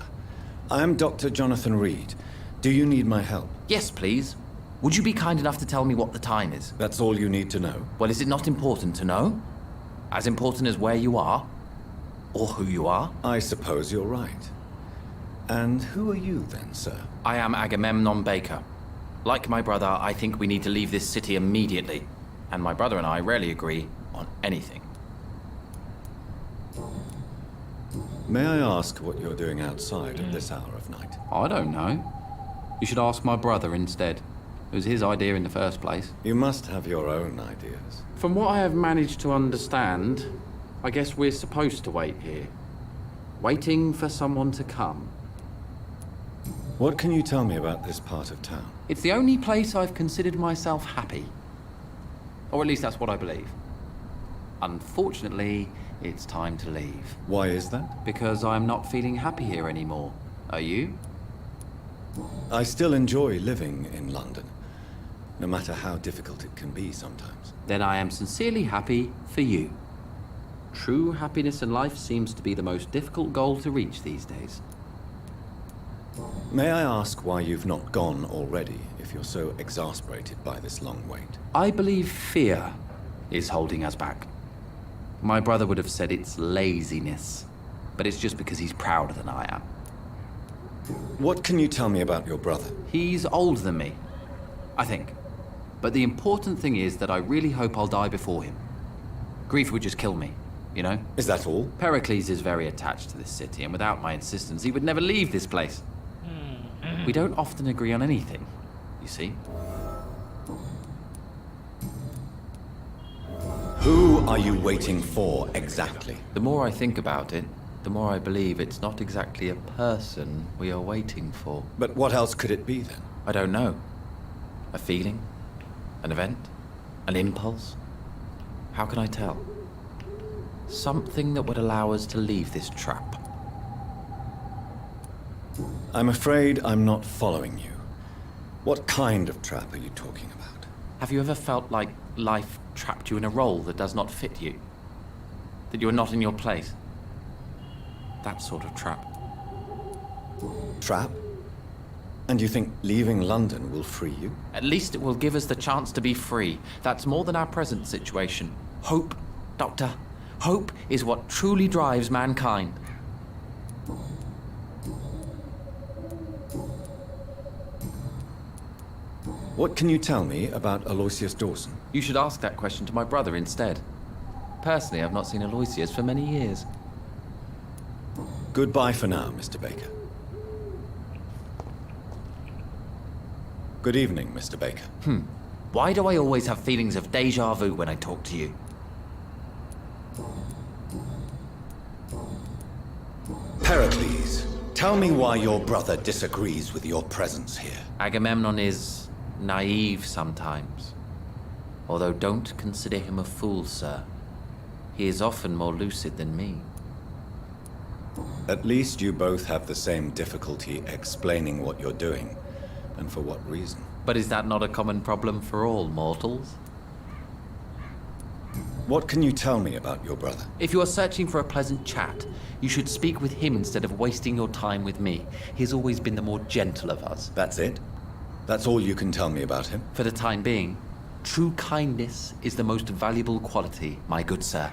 I am Dr. Jonathan Reid. Do you need my help? Yes, please. Would you be kind enough to tell me what the time is? That's all you need to know. Well, is it not important to know? As important as where you are? Or who you are? I suppose you're right. And who are you then, sir? I am Agamemnon Baker. Like my brother, I think we need to leave this city immediately. And my brother and I rarely agree on anything. May I ask what you're doing outside at this hour of night? I don't know. You should ask my brother instead. It was his idea in the first place. You must have your own ideas. From what I have managed to understand, I guess we're supposed to wait here. Waiting for someone to come. What can you tell me about this part of town? It's the only place I've considered myself happy. Or at least that's what I believe. Unfortunately, it's time to leave. Why is that? Because I'm not feeling happy here anymore. Are you? I still enjoy living in London, no matter how difficult it can be sometimes. Then I am sincerely happy for you. True happiness in life seems to be the most difficult goal to reach these days. May I ask why you've not gone already, if you're so exasperated by this long wait? I believe fear is holding us back. My brother would have said it's laziness, but it's just because he's prouder than I am. What can you tell me about your brother? He's older than me, I think. But the important thing is that I really hope I'll die before him. Grief would just kill me, you know? Is that all? Pericles is very attached to this city, and without my insistence, he would never leave this place. We don't often agree on anything, you see. Who are you waiting for exactly? The more I think about it, the more I believe it's not exactly a person we are waiting for. But what else could it be then? I don't know. A feeling? An event? An impulse? How can I tell? Something that would allow us to leave this trap. I'm afraid I'm not following you. What kind of trap are you talking about? Have you ever felt like life trapped you in a role that does not fit you? That you are not in your place? That sort of trap. Trap? And you think leaving London will free you? At least it will give us the chance to be free. That's more than our present situation. Hope, Doctor. Hope is what truly drives mankind. What can you tell me about Aloysius Dawson? You should ask that question to my brother instead. Personally, I've not seen Aloysius for many years. Goodbye for now, Mr. Baker. Good evening, Mr. Baker. Why do I always have feelings of déjà vu when I talk to you? Pericles, tell me why your brother disagrees with your presence here. Agamemnon is naive sometimes. Although don't consider him a fool, sir. He is often more lucid than me. At least you both have the same difficulty explaining what you're doing, and for what reason. But is that not a common problem for all mortals? What can you tell me about your brother? If you are searching for a pleasant chat, you should speak with him instead of wasting your time with me. He has always been the more gentle of us. That's it? That's all you can tell me about him? For the time being, true kindness is the most valuable quality, my good sir.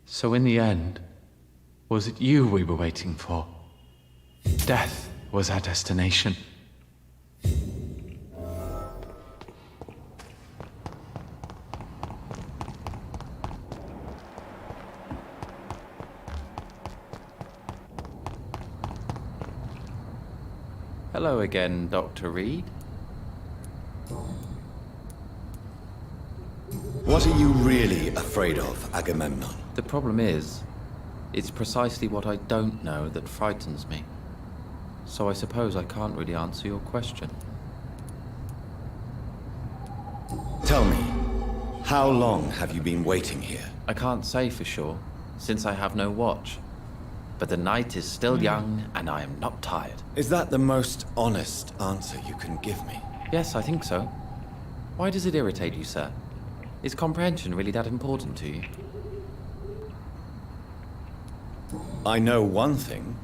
So in the end, was it you we were waiting for? Death was our destination. Hello again, Dr. Reid. What are you really afraid of, Agamemnon? The problem is, it's precisely what I don't know that frightens me. So I suppose I can't really answer your question. Tell me, how long have you been waiting here? I can't say for sure, since I have no watch. But the night is still young, and I am not tired. Is that the most honest answer you can give me? Yes, I think so. Why does it irritate you, sir? Is comprehension really that important to you? I know one thing.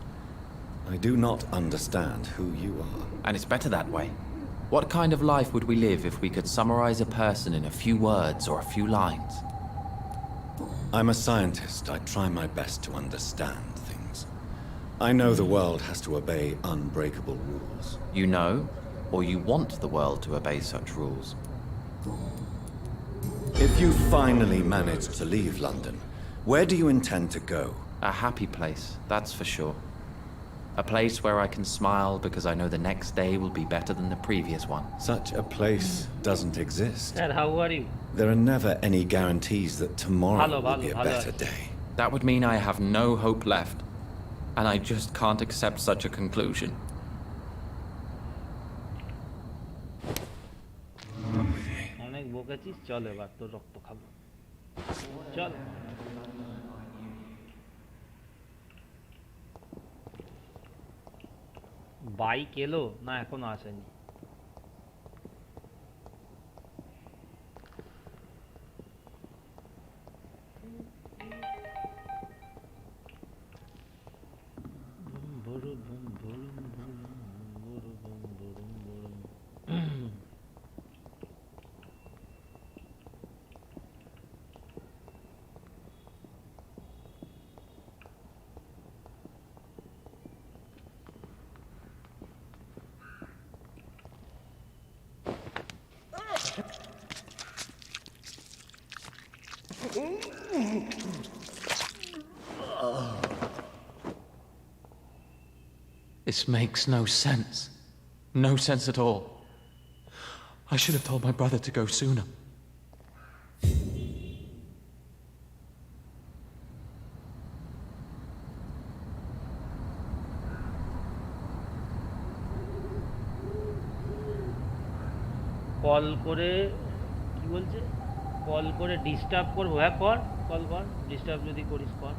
I do not understand who you are. And it's better that way. What kind of life would we live if we could summarize a person in a few words or a few lines? I'm a scientist. I try my best to understand things. I know the world has to obey unbreakable rules. You know, or you want the world to obey such rules. If you finally manage to leave London, where do you intend to go? A happy place, that's for sure. A place where I can smile because I know the next day will be better than the previous one. Such a place doesn't exist. Dad, how are you? There are never any guarantees that tomorrow will be a better day. That would mean I have no hope left. And I just can't accept such a conclusion. অনেক বকেছিস চল এবার তোর রক্ত খাবো চল bike এলো না এখনো আসেনি This makes no sense. No sense at all. I should have told my brother to go sooner. Call করে কি বলছে কল করে ডিস্টার্ব করব হ্যাঁ কর কল কর ডিস্টার্ব যদি করিস কর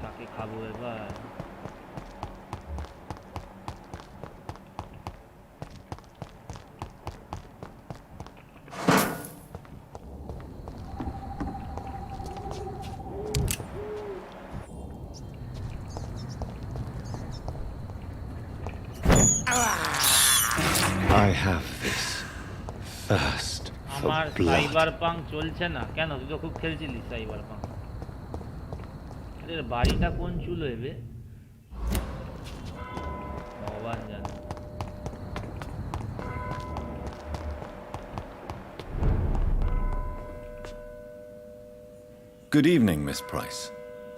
কাকে খাবো এবার have this thirst for আমার blood. সাইবারপাঙ্ক চলছে না কেন? তুই তো খুব খেলছিলিস সাইবারপাঙ্ক। এর বাড়িটা কোন চুলো এবে ভগবান জানে। Good evening, Miss Price.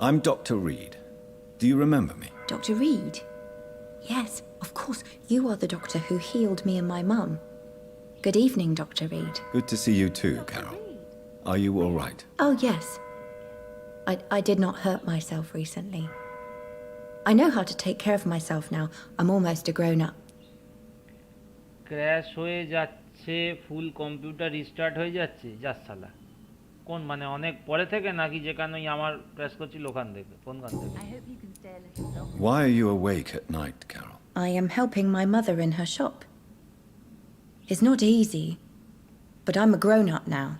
I'm Dr. Reid. Do you remember me? Dr. Reid? Yes, of course. You are the doctor who healed me and my mum. Good evening, Dr. Reid. Good to see you too, Carol. Are you all right? Oh, yes. I did not hurt myself recently. I know how to take care of myself now. I'm almost a grown-up. Crash হয়ে যাচ্ছে, ফুল computer restart হয়ে যাচ্ছে, যা সালা। কোন মানে অনেক পরে থেকে নাকি যেখানে আমার ক্র্যাশ করছিল ওখান থেকে? কোনখান থেকে? Why are you awake at night, Carol? I am helping my mother in her shop. It's not easy, but I'm a grown-up now.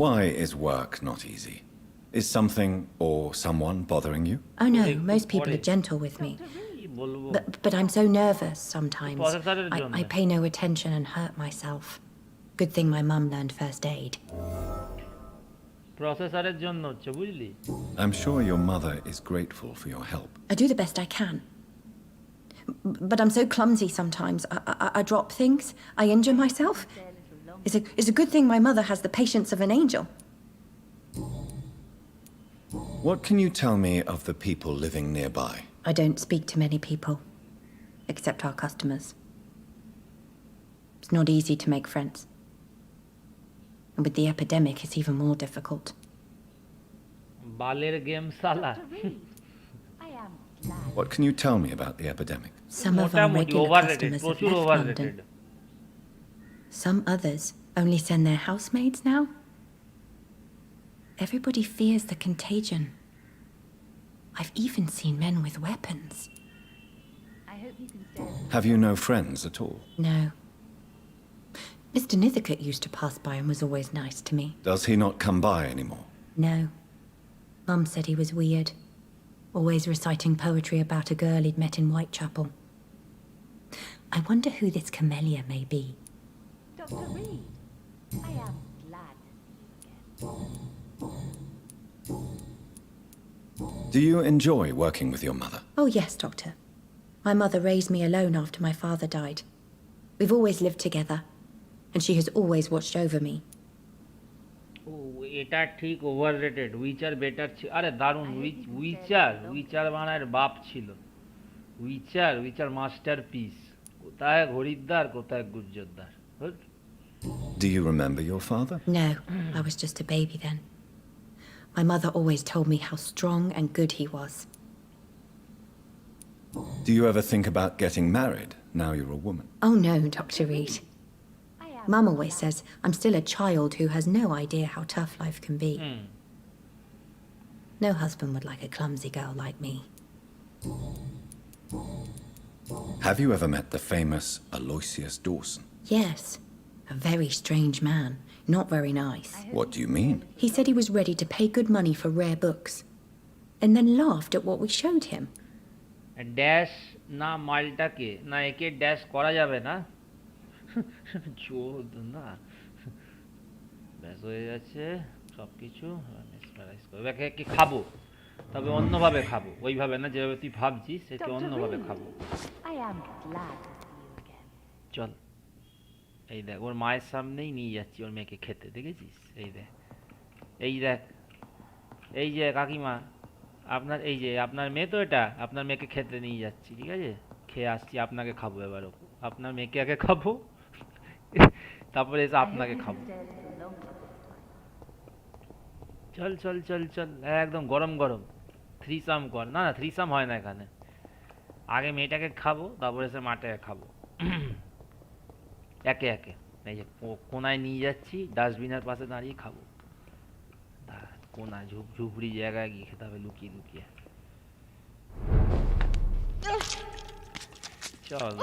Why is work not easy? Is something or someone bothering you? Oh no, most people are gentle with me. But I'm so nervous sometimes. I pay no attention and hurt myself. Good thing my mum learned first aid. প্রসেসরের জন্য হচ্ছে বুঝলি? I'm sure your mother is grateful for your help. I do the best I can. But I'm so clumsy sometimes. I drop things. I injure myself. It's a good thing my mother has the patience of an angel. What can you tell me of the people living nearby? I don't speak to many people, except our customers. It's not easy to make friends. And with the epidemic, it's even more difficult. বালের game সালা। What can you tell me about the epidemic? Some of our regular customers have left London. Some others only send their housemaids now. Everybody fears the contagion. I've even seen men with weapons. Have you no friends at all? No. Mr. Nithicut used to pass by and was always nice to me. Does he not come by anymore? No. Mum said he was weird, always reciting poetry about a girl he'd met in Whitechapel. I wonder who this camellia may be. Dr. Reid, I am glad. Do you enjoy working with your mother? Oh, yes, Doctor. My mother raised me alone after my father died. We've always lived together, and she has always watched over me. এটা ঠিক overrated. Witcher better ছিল। আরে দারুণ। Witcher বানার বাপ ছিল। Witcher masterpiece. কোথায় হরিদ্বার, কোথায় গুজ্জরদার। Do you remember your father? No, I was just a baby then. My mother always told me how strong and good he was. Do you ever think about getting married now you're a woman? Oh no, Dr. Reid. Mum always says I'm still a child who has no idea how tough life can be. No husband would like a clumsy girl like me. Have you ever met the famous Aloysius Dawson? Yes, a very strange man, not very nice. What do you mean? He said he was ready to pay good money for rare books, and then laughed at what we showed him. Dash না মালটাকে না একে dash করা যাবে না। চোদ না ব্যাস হয়ে যাচ্ছে সব কিছু। কি খাবো, তবে অন্যভাবে খাবো, ওইভাবে না যেভাবে তুই ভাবছিস, সেটা অন্যভাবে খাবো। চল, এই দেখ ওর মায়ের সামনেই নিয়ে যাচ্ছি ওর মেয়েকে খেতে, দেখেছিস? এই দেখ, এই যে কাকিমা, আপনার এই যে আপনার মেয়ে তো, এটা আপনার মেয়েকে খেতে নিয়ে যাচ্ছি, ঠিক আছে? খেয়ে আসছি, আপনাকে খাবো এবারও। আপনার মেয়েকে আগে খাবো, তারপরে এসে আপনাকে খাবো। চল চল চল চল, একদম গরম গরম থ্রিসাম কর। না না, থ্রিসাম হয় না এখানে। আগে মেয়েটাকে খাবো, তারপরে এসে মাটাকে খাবো, একে একে। এই যে কোনায় নিয়ে যাচ্ছি, ডাস্টবিনের পাশে দাঁড়িয়ে খাবো। কোনায় ঝুপড়ি জায়গায় গিয়ে খেতে হবে লুকিয়ে লুকিয়ে। চল।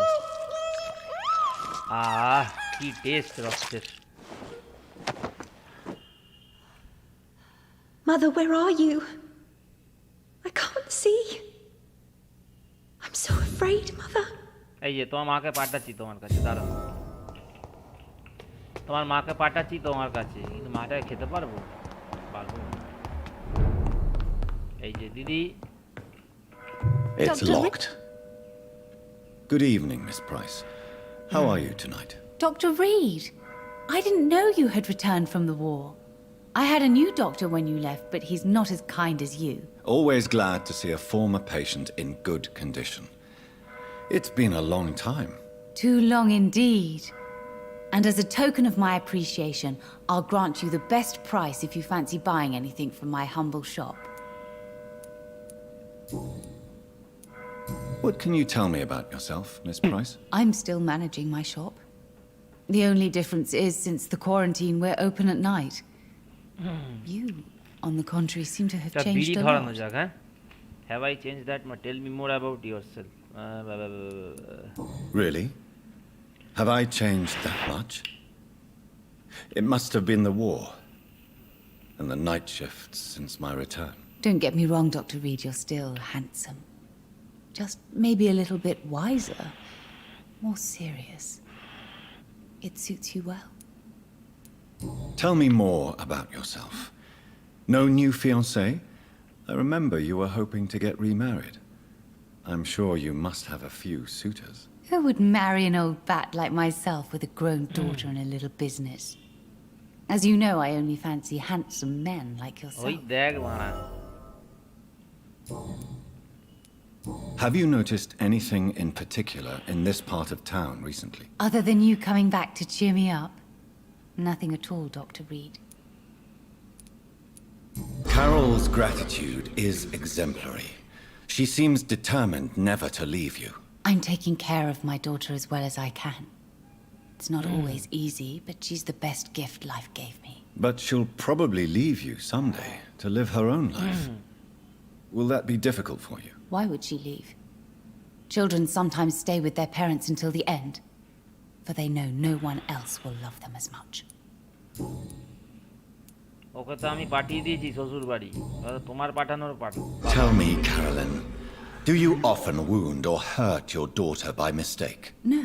কি টেস্ট রক্তের। Mother, where are you? I can't see. I'm so afraid, Mother. এই যে তোমার মাকে পাঠাচ্ছি তোমার কাছে, দাঁড়াও। তোমার মাকে পাঠাচ্ছি তোমার কাছে, কিন্তু মাটাকে খেতে পারবো? পারবো না। এই যে দিদি। It's Dr. locked. Good evening, Miss Price. How are you tonight? Dr. Reid, I didn't know you had returned from the war. I had a new doctor when you left, but he's not as kind as you. Always glad to see a former patient in good condition. It's been a long time. Too long indeed. And as a token of my appreciation, I'll grant you the best price if you fancy buying anything from my humble shop. What can you tell me about yourself, Miss Price? I'm still managing my shop. The only difference is, since the quarantine, we're open at night. You, on the contrary, seem to have changed বিড়ি a ধরানো lot. যাক, হ্যাঁ? Have I changed that much? Tell me more about yourself. Really? Have I changed that much? It must have been the war and the night shifts since my return. Don't get me wrong, Dr. Reid, you're still handsome. Just maybe a little bit wiser, more serious. It suits you well. Tell me more about yourself. No new fiancé? I remember you were hoping to get remarried. I'm sure you must have a few suitors. Who would marry an old bat like myself with a grown daughter and a little business? As you know, I only fancy handsome men like ওই yourself. দেখ মারা। Have you noticed anything in particular in this part of town recently? Other than you coming back to cheer me up? Nothing at all, Dr. Reid. Carol's gratitude is exemplary. She seems determined never to leave you. I'm taking care of my daughter as well as I can. It's not always easy, but she's the best gift life gave me. But she'll probably leave you someday to live her own life. Will that be difficult for you? Why would she leave? Children sometimes stay with their parents until the end, for they know no one else will love them as much. ওকে তো আমি পাঠিয়ে দিয়েছি শ্বশুর বাড়ি, তোমার পাঠানোর পাঠা। Tell me, Carolyn, do you often wound or hurt your daughter by mistake? No.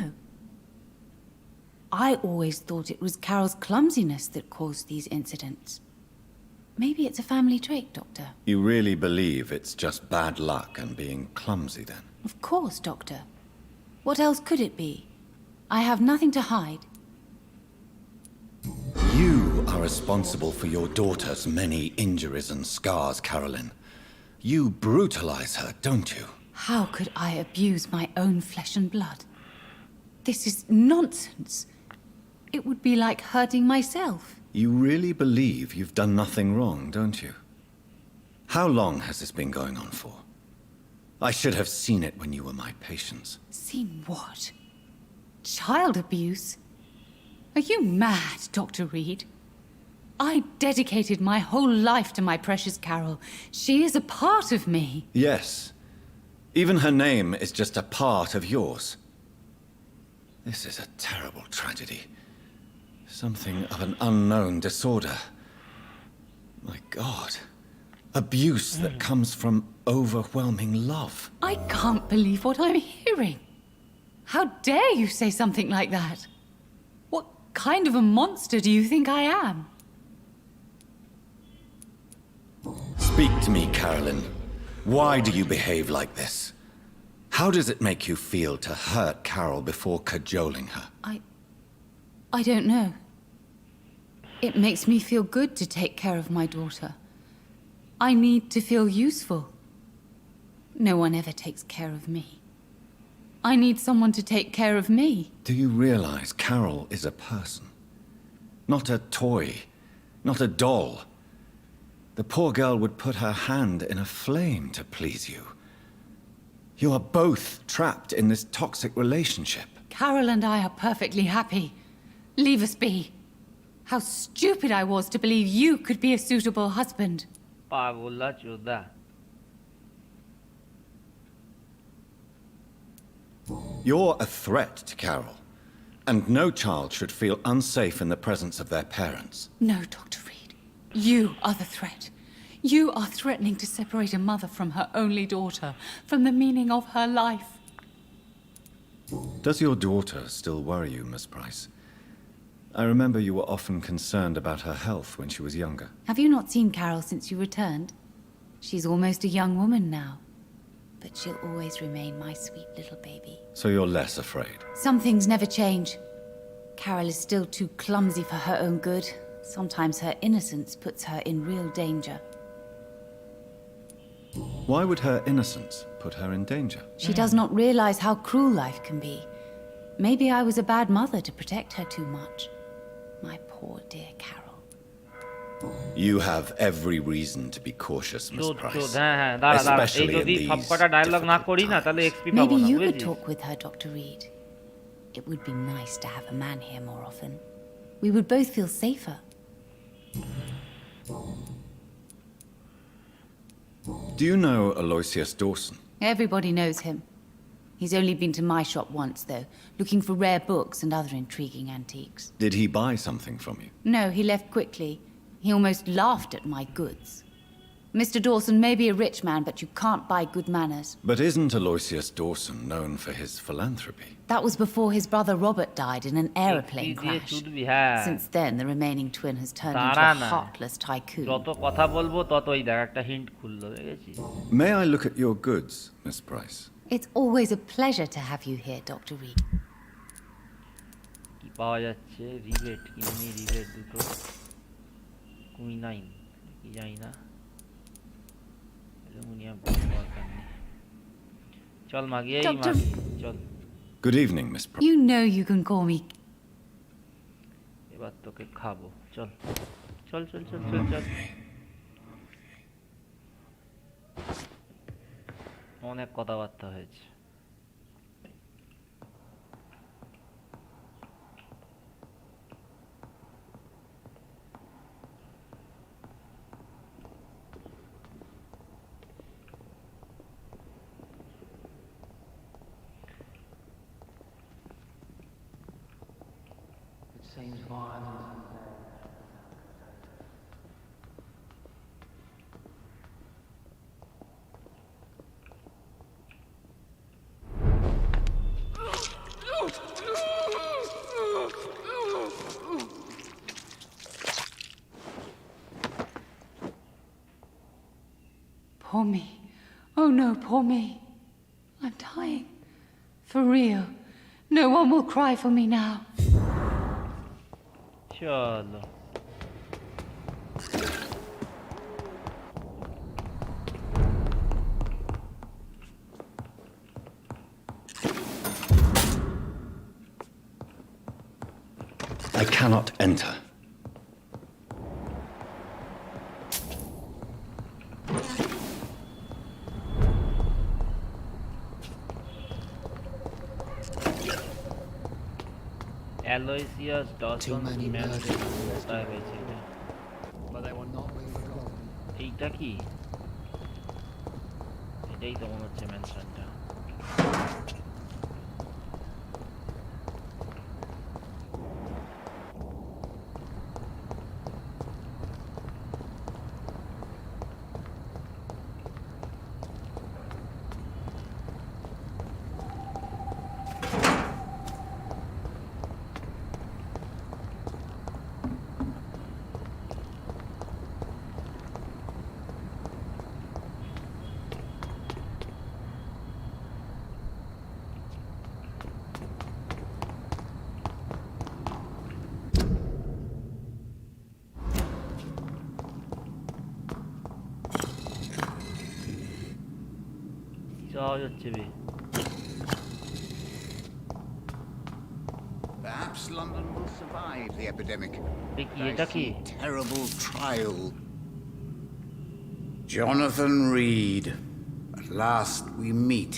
I always thought it was Carol's clumsiness that caused these incidents. Maybe it's a family trait, Doctor. You really believe it's just bad luck and being clumsy, then? Of course, Doctor. What else could it be? I have nothing to hide. You are responsible for your daughter's many injuries and scars, Carolyn. You brutalize her, don't you? How could I abuse my own flesh and blood? This is nonsense. It would be like hurting myself. You really believe you've done nothing wrong, don't you? How long has this been going on for? I should have seen it when you were my patients. Seen what? Child abuse? Are you mad, Dr. Reid? I dedicated my whole life to my precious Carol. She is a part of me. Yes. Even her name is just a part of yours. This is a terrible tragedy. Something of an unknown disorder. My God. Abuse that comes from overwhelming love. I can't believe what I'm hearing. How dare you say something like that? What kind of a monster do you think I am? Speak to me, Carolyn. Why do you behave like this? How does it make you feel to hurt Carol before cajoling her? I don't know. It makes me feel good to take care of my daughter. I need to feel useful. No one ever takes care of me. I need someone to take care of me. Do you realize Carol is a person? Not a toy. Not a doll. The poor girl would put her hand in a flame to please you. You are both trapped in this toxic relationship. Carol and I are perfectly happy. Leave us be. How stupid I was to believe you could be a suitable husband. পাগলা চোদা। You're a threat to Carol, and no child should feel unsafe in the presence of their parents. No, Dr. Reid. You are the threat. You are threatening to separate a mother from her only daughter, from the meaning of her life. Does your daughter still worry you, Miss Price? I remember you were often concerned about her health when she was younger. Have you not seen Carol since you returned? She's almost a young woman now. But she'll always remain my sweet little baby. So you're less afraid? Some things never change. Carol is still too clumsy for her own good. Sometimes her innocence puts her in real danger. Why would her innocence put her in danger? She does not realize how cruel life can be. Maybe I was a bad mother to protect her too much. My poor dear Carol. You have every reason to be cautious, Miss Price. Especially in these difficult Maybe you could talk with her, Dr. Reid. It would be nice to have a man here more often. We would both feel safer. Do you know Aloysius Dawson? Everybody knows him. He's only been to my shop once, though, looking for rare books and other intriguing antiques. Did he buy something from you? No, he left quickly. He almost laughed at my goods. Mr. Dawson may be a rich man, but you can't buy good manners. But isn't Aloysius Dawson known for his philanthropy? That was before his brother Robert died in an aeroplane crash. Since then, the remaining twin has turned into a heartless tycoon. May I look at your goods, Miss Price? It's always a pleasure to have you here, Dr. Reid. Good evening, Miss Price. You know you can call me. অনেক কথাবার্তা হয়েছে Seems violent. Poor me. Oh no, poor me. I'm dying. For real. No one will cry for me now. চলো I cannot enter. Aloysius Dawson কোথায় হয়েছে এইটা কি এটাই তো মনে হচ্ছে মেনশনটা Perhaps London will survive the epidemic. এটা কি Terrible trial. Jonathan Reid. At last we meet.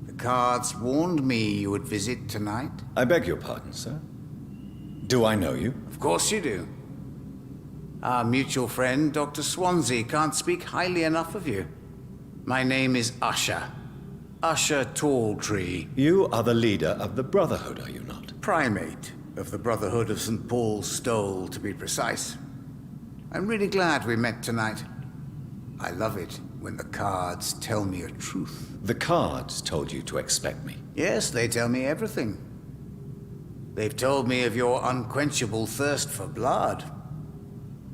The cards warned me you would visit tonight. I beg your pardon, sir. Do I know you? Of course you do. Our mutual friend, Dr. Swansea, can't speak highly enough of you. My name is Usher. Usher Talltree. You are the leader of the Brotherhood, are you not? Primate of the Brotherhood of St. Paul's Stole, to be precise. I'm really glad we met tonight. I love it when the cards tell me a truth. The cards told you to expect me. Yes, they tell me everything. They've told me of your unquenchable thirst for blood.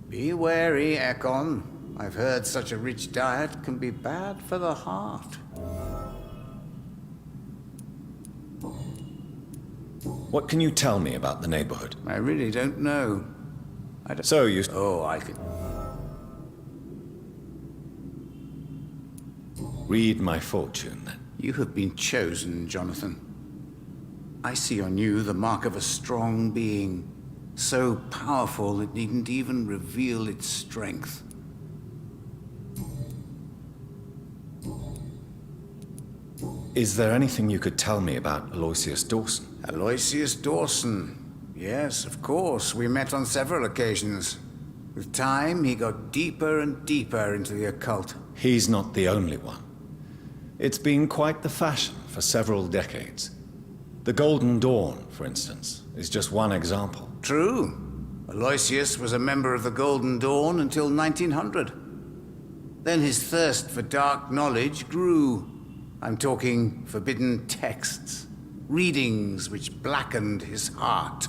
Be wary, Ekon. I've heard such a rich diet can be bad for the heart. What can you tell me about the neighborhood? I really don't know. So you... Oh, I can... Read my fortune, then. You have been chosen, Jonathan. I see on you the mark of a strong being, so powerful it needn't even reveal its strength. Is there anything you could tell me about Aloysius Dawson? Aloysius Dawson. Yes, of course. We met on several occasions. With time, he got deeper and deeper into the occult. He's not the only one. It's been quite the fashion for several decades. The Golden Dawn, for instance, is just one example. True. Aloysius was a member of the Golden Dawn until 1900. Then his thirst for dark knowledge grew. I'm talking forbidden texts, readings which blackened his heart.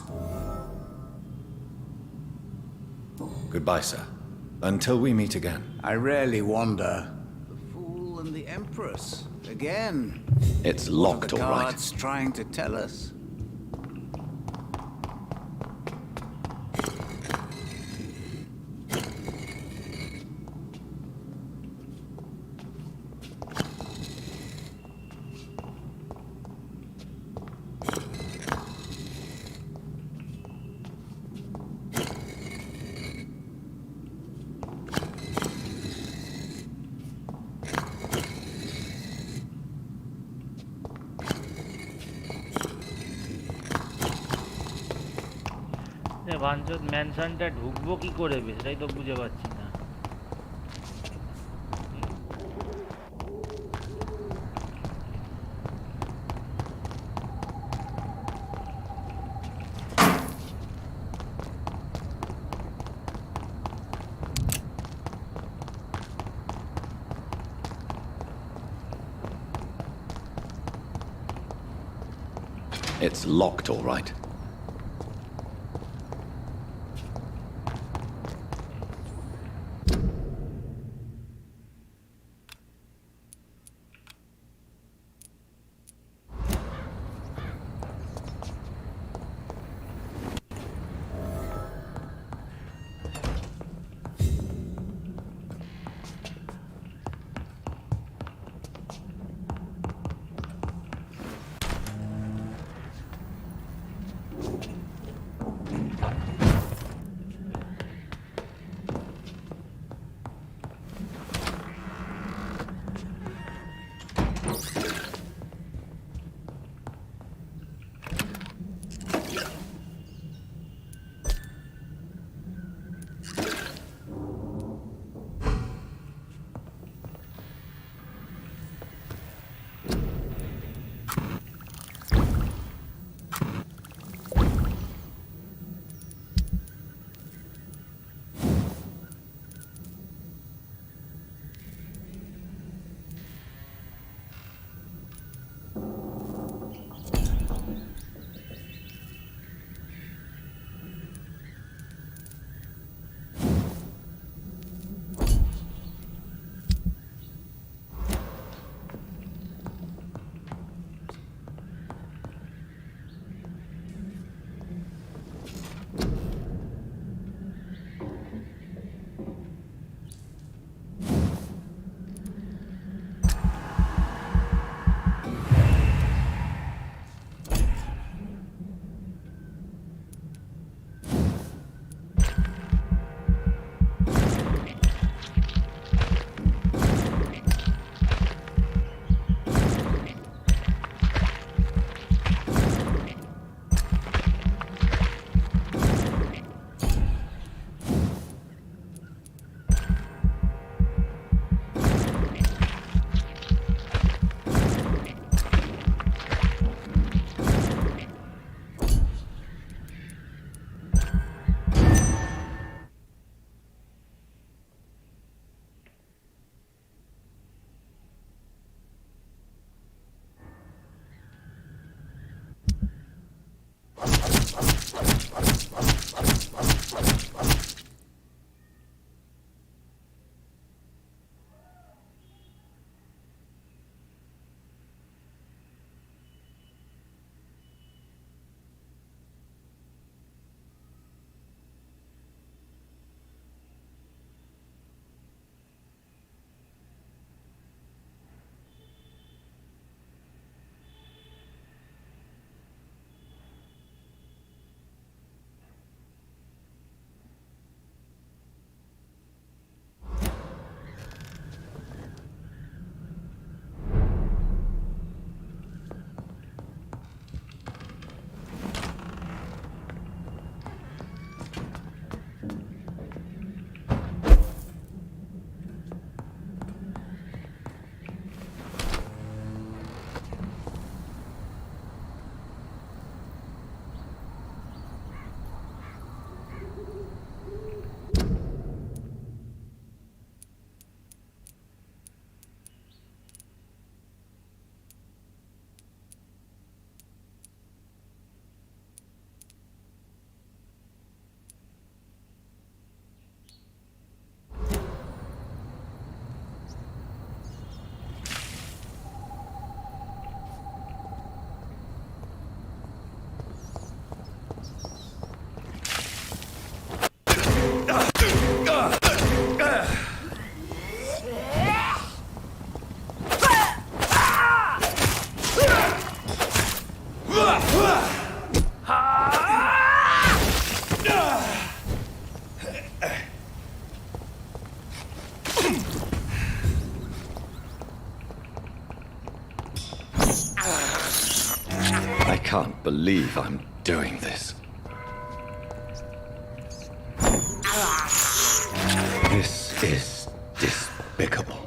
Goodbye, sir. Until we meet again. I rarely wander. The Fool and the Empress. Again. It's locked, all right. What are the guards trying to tell us? ভাঞ্চত ম্যানশনটা ঢুকবো কি করে সেটাই তো বুঝে পাচ্ছি না। It's locked, all right. can't believe I'm doing this. This is despicable.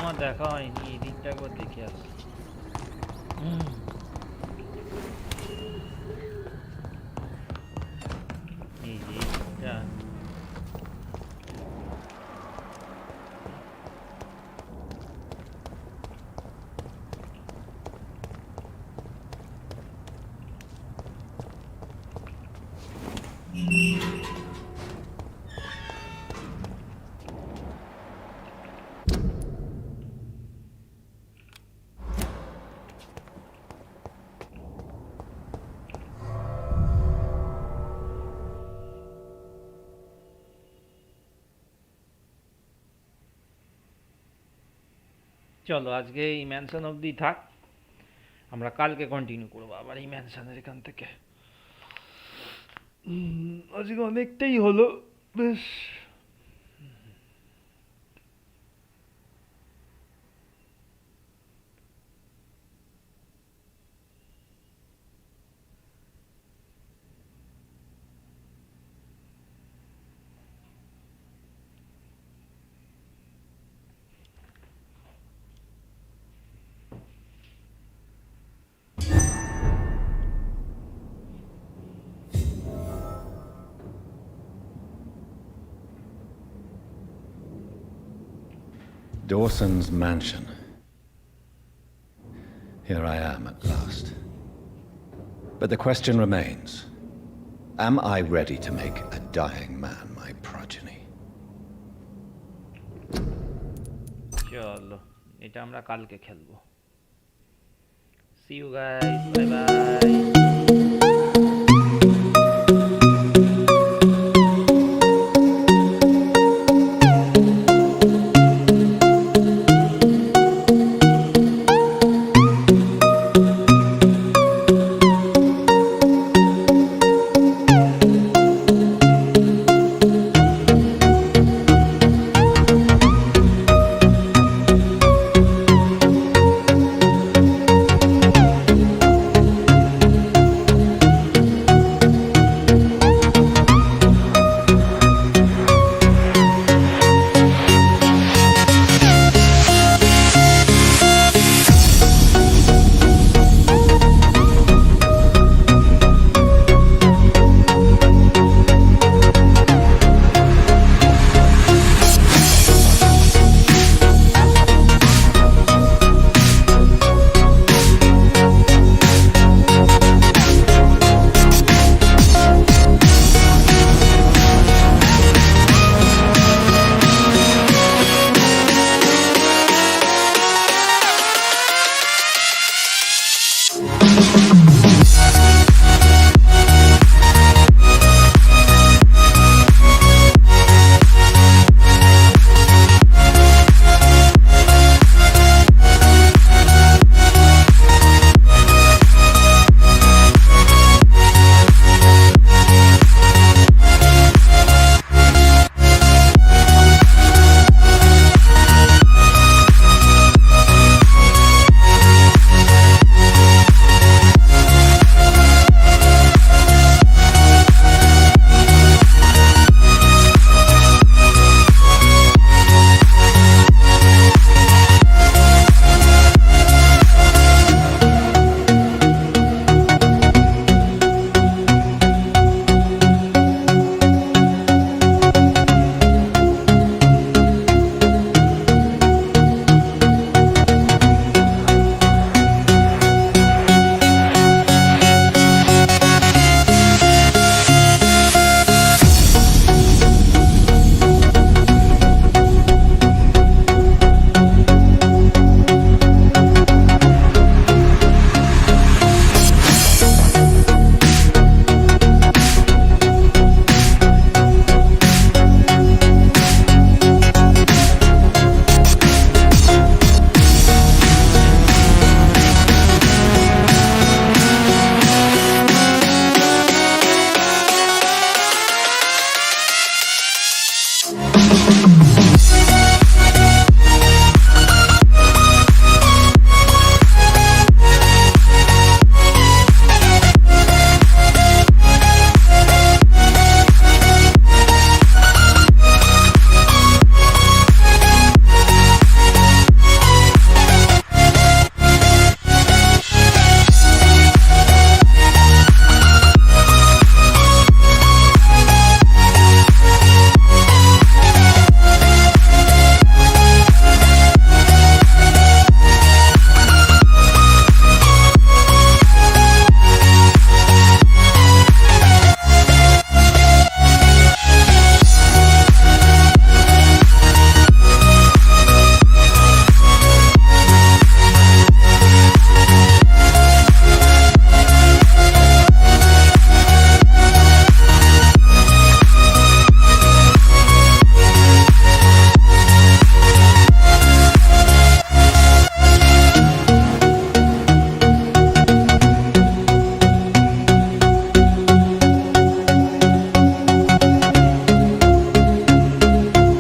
আমার দেখা হয়নি, এই দিকটা একবার দেখে আসি। এই যে এইটা চলো আজকে এই ম্যানশন অবধি থাক, আমরা কালকে কন্টিনিউ করবো আবার এই ম্যানশনের এখান থেকে। আজকে অনেকটাই হলো বেশ। Dawson's mansion. Here I am at last. But the question remains, am I ready to make a dying man my progeny? চলো এটা আমরা কালকে খেলবো। See you guys, bye bye.